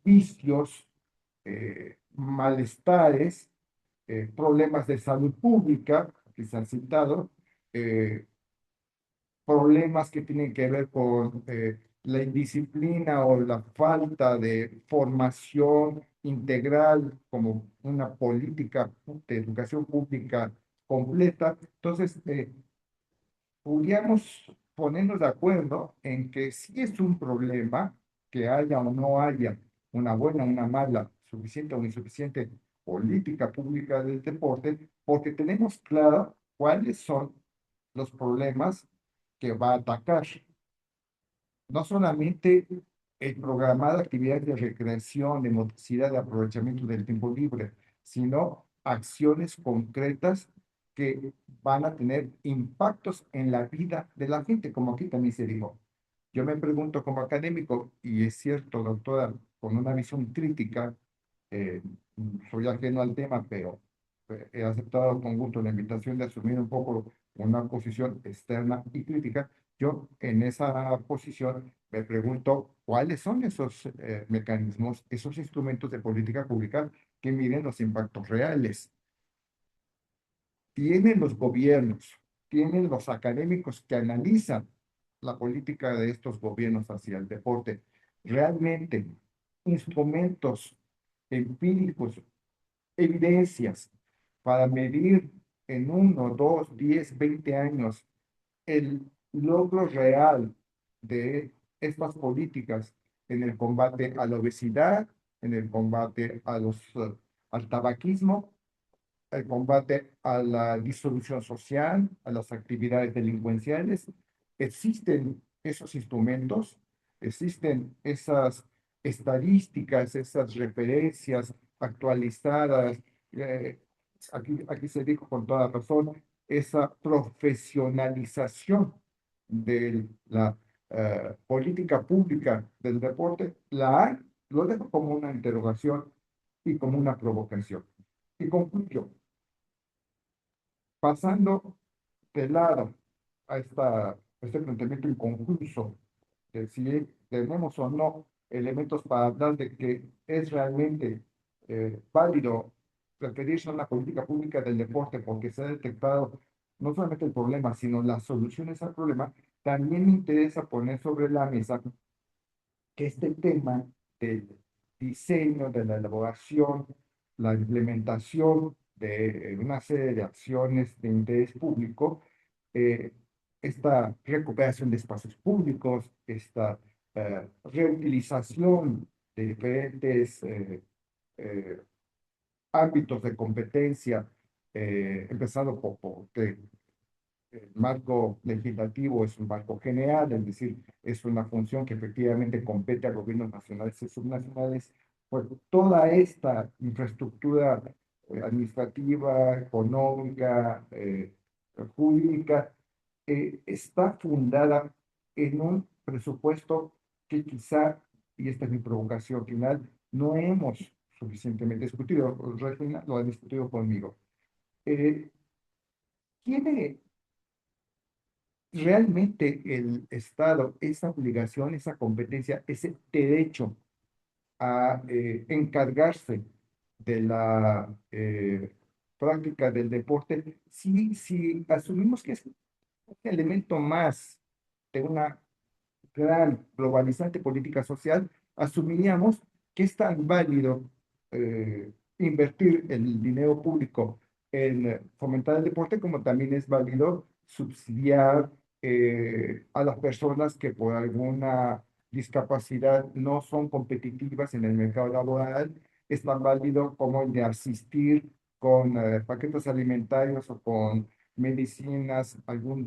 vicios, malestares, problemas de salud pública, que se han citado, eh, problemas que tienen que ver con la indisciplina o la falta de formación integral como una política de educación pública completa. Entonces, podríamos ponernos de acuerdo en que sí es un problema que haya o no haya una buena, una mala, suficiente o insuficiente política pública del deporte, porque tenemos claro cuáles son los problemas que va a atacar. No solamente el programar actividades de recreación, de motricidad, de aprovechamiento del tiempo libre, sino acciones concretas que van a tener impactos en la vida de la gente, como aquí también se dijo. Yo me pregunto como académico, y es cierto, doctora, con una visión crítica, eh, soy ajeno al tema, pero he aceptado con gusto la invitación de asumir un poco una posición externa y crítica. Yo en esa posición me pregunto cuáles son esos mecanismos, esos instrumentos de política pública que miden los impactos reales. Tienen los gobiernos, tienen los académicos que analizan la política de estos gobiernos hacia el deporte, realmente instrumentos empíricos, evidencias para medir en 1, 2, 10, 20 años el logro real de estas políticas en el combate a la obesidad, en el combate al tabaquismo, el combate a la disolución social, a las actividades delincuenciales. Existen esos instrumentos, existen esas estadísticas, esas referencias actualizadas. eh, aquí se dijo con toda razón, esa profesionalización de la política pública del deporte, la hay, lo dejo como una interrogación y como una provocación. Y concluyo, pasando de lado a este planteamiento inconcluso de si tenemos o no elementos para hablar de que es realmente válido referirse a una política pública del deporte porque se ha detectado no solamente el problema, sino las soluciones al problema, también me interesa poner sobre la mesa que este tema del diseño, de la elaboración, la implementación de una serie de acciones de interés público, eh, esta recuperación de espacios públicos, esta reutilización de diferentes eh, ámbitos de competencia, empezando por el marco legislativo es un marco general, es decir, es una función que efectivamente compete a gobiernos nacionales y subnacionales, pues toda esta infraestructura administrativa, económica, jurídica, está fundada en un presupuesto que quizá, y esta es mi provocación final, no hemos suficientemente discutido. Regina lo ha discutido conmigo. Eh, ¿Tiene realmente el Estado esa obligación, esa competencia, ese derecho a encargarse de la práctica del deporte, si asumimos que es un elemento más de una gran globalizante política social, asumiríamos que es tan válido invertir el dinero público en fomentar el deporte como también es válido subsidiar a las personas que por alguna discapacidad no son competitivas en el mercado laboral. Es tan válido como el de asistir con paquetes alimentarios o con medicinas, algún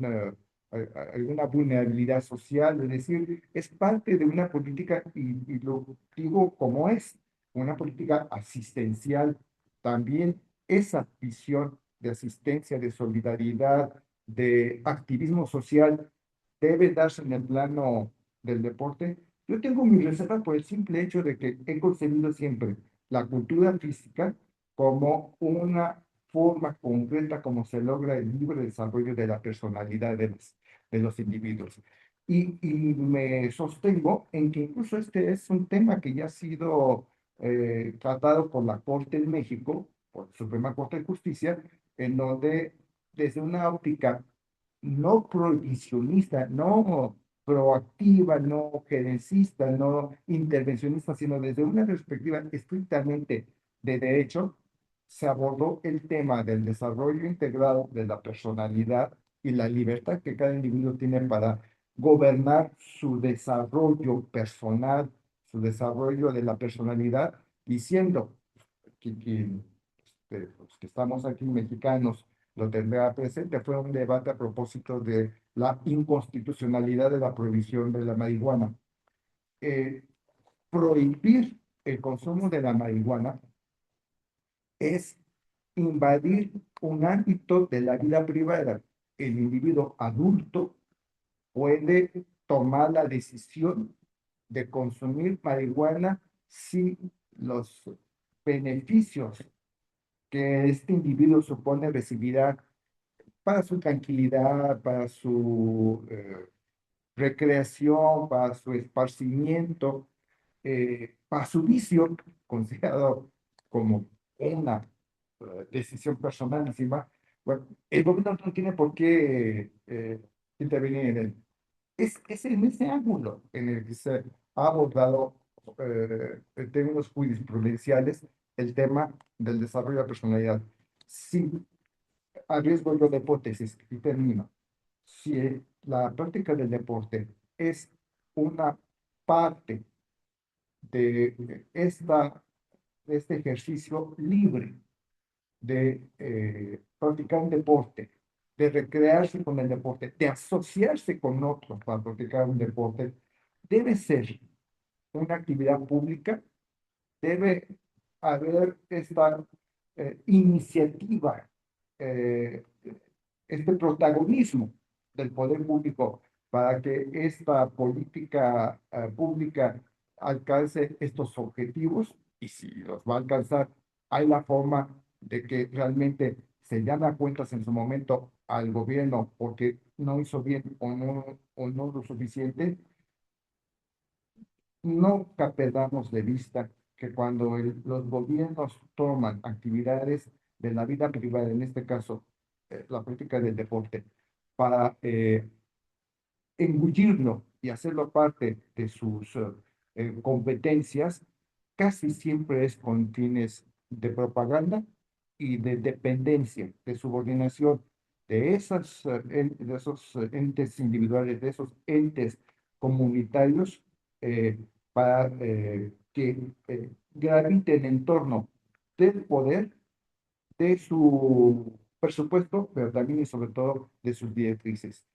alguna vulnerabilidad social, es decir, es parte de una política, y lo digo como es, una política asistencial. También esa visión de asistencia, de solidaridad, de activismo social debe darse en el plano del deporte. Yo tengo mi reserva por el simple hecho de que he concebido siempre la cultura física como una forma concreta como se logra el libre desarrollo de la personalidad de los individuos. Y me sostengo en que incluso este es un tema que ya ha sido tratado por la Corte de México, por la Suprema Corte de Justicia, en donde desde una óptica no prohibicionista, no proactiva, no gerencista, no intervencionista, sino desde una perspectiva estrictamente de derecho, se abordó el tema del desarrollo integrado de la personalidad y la libertad que cada individuo tiene para gobernar su desarrollo personal, su desarrollo de la personalidad, diciendo los que estamos aquí mexicanos lo tendrá presente. Fue un debate a propósito de la inconstitucionalidad de la prohibición de la marihuana. Eh, Prohibir el consumo de la marihuana es invadir un ámbito de la vida privada. El individuo adulto puede tomar la decisión de consumir marihuana si los beneficios que este individuo supone recibirá para su tranquilidad, para su recreación, para su esparcimiento, para su vicio, considerado como una decisión personalísima. Bueno, el gobierno no tiene por qué intervenir en él. Es en ese ángulo en el que se ha abordado en términos jurisprudenciales el tema del desarrollo de la personalidad. Si arriesgo yo la hipótesis y termino, si la práctica del deporte es una parte de este ejercicio libre de practicar un deporte, de recrearse con el deporte, de asociarse con otros para practicar un deporte, debe ser una actividad pública, debe haber esta iniciativa, eh, este protagonismo del poder público para que esta política pública alcance estos objetivos, y si los va a alcanzar, hay la forma de que realmente se llame a cuentas en su momento al gobierno porque no hizo bien o no lo suficiente. Nunca perdamos de vista que cuando los gobiernos toman actividades de la vida privada, en este caso la política del deporte, para engullirlo y hacerlo parte de sus competencias, casi siempre es con fines de propaganda y de dependencia, de subordinación de esos entes individuales, de esos entes comunitarios, eh, para que graviten en torno del poder, de su presupuesto, pero también y sobre todo de sus directrices.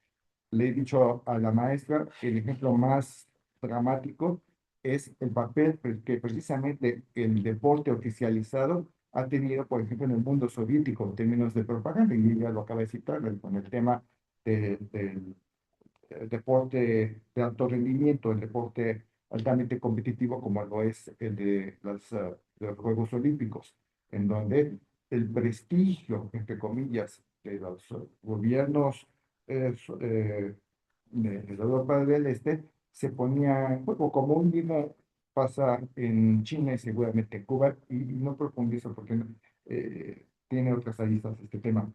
Le he dicho a la maestra que el ejemplo más dramático es el papel que precisamente el deporte oficializado ha tenido, por ejemplo, en el mundo soviético en términos de propaganda, y ella lo acaba de citar con el tema del deporte de alto rendimiento, el deporte altamente competitivo como lo es el de los Juegos Olímpicos, en donde el prestigio, entre comillas, de los gobiernos de Europa del Este se ponía en juego, como un día pasa en China y seguramente en Cuba, y no profundizo porque tiene otras aristas este tema.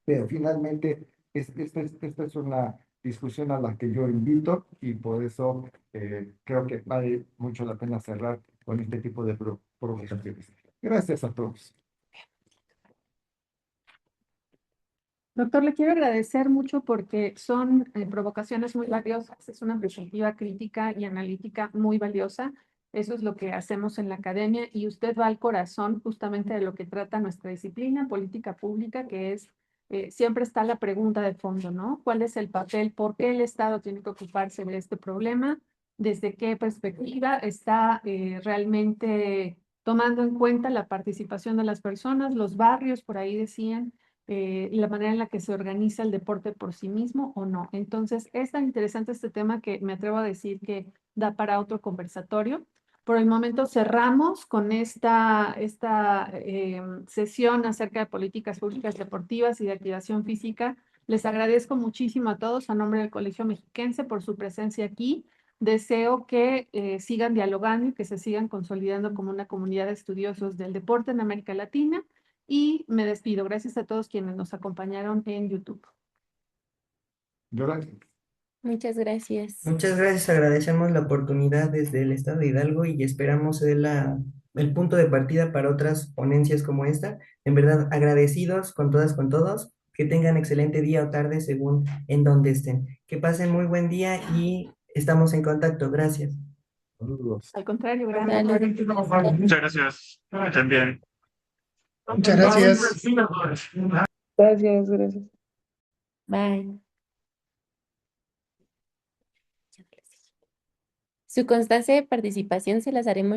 Pero finalmente, esta es una discusión a la que yo invito, y por eso creo que vale mucho la pena cerrar con este tipo de provocaciones. Gracias a todos. Doctor, le quiero agradecer mucho porque son provocaciones muy valiosas. Es una perspectiva crítica y analítica muy valiosa. Eso es lo que hacemos en la academia y usted va al corazón justamente de lo que trata nuestra disciplina, política pública, que es siempre está la pregunta de fondo, ¿no? ¿Cuál es el papel? ¿Por qué el Estado tiene que ocuparse de este problema? ¿Desde qué perspectiva está realmente tomando en cuenta la participación de las personas, los barrios, por ahí decían, la manera en la que se organiza el deporte por sí mismo o no? Entonces, es tan interesante este tema que me atrevo a decir que da para otro conversatorio. Por el momento cerramos con esta sesión acerca de políticas públicas deportivas y de activación física. Les agradezco muchísimo a todos a nombre del Colegio Mexiquense por su presencia aquí. Deseo que sigan dialogando y que se sigan consolidando como una comunidad de estudiosos del deporte en América Latina. Y me despido. Gracias a todos quienes nos acompañaron en YouTube. Gracias. Muchas gracias. Muchas gracias, agradecemos la oportunidad desde el Estado de Hidalgo y esperamos ser el punto de partida para otras ponencias como esta. En verdad, agradecidos con todas, con todos. Que tengan excelente día o tarde según en donde estén. Que pasen muy buen día y estamos en contacto. Gracias. Saludos. Al contrario, gracias. Saludos. Muchas gracias. También. Muchas gracias. Gracias, gracias. Bye. Su constancia de participación se las haremos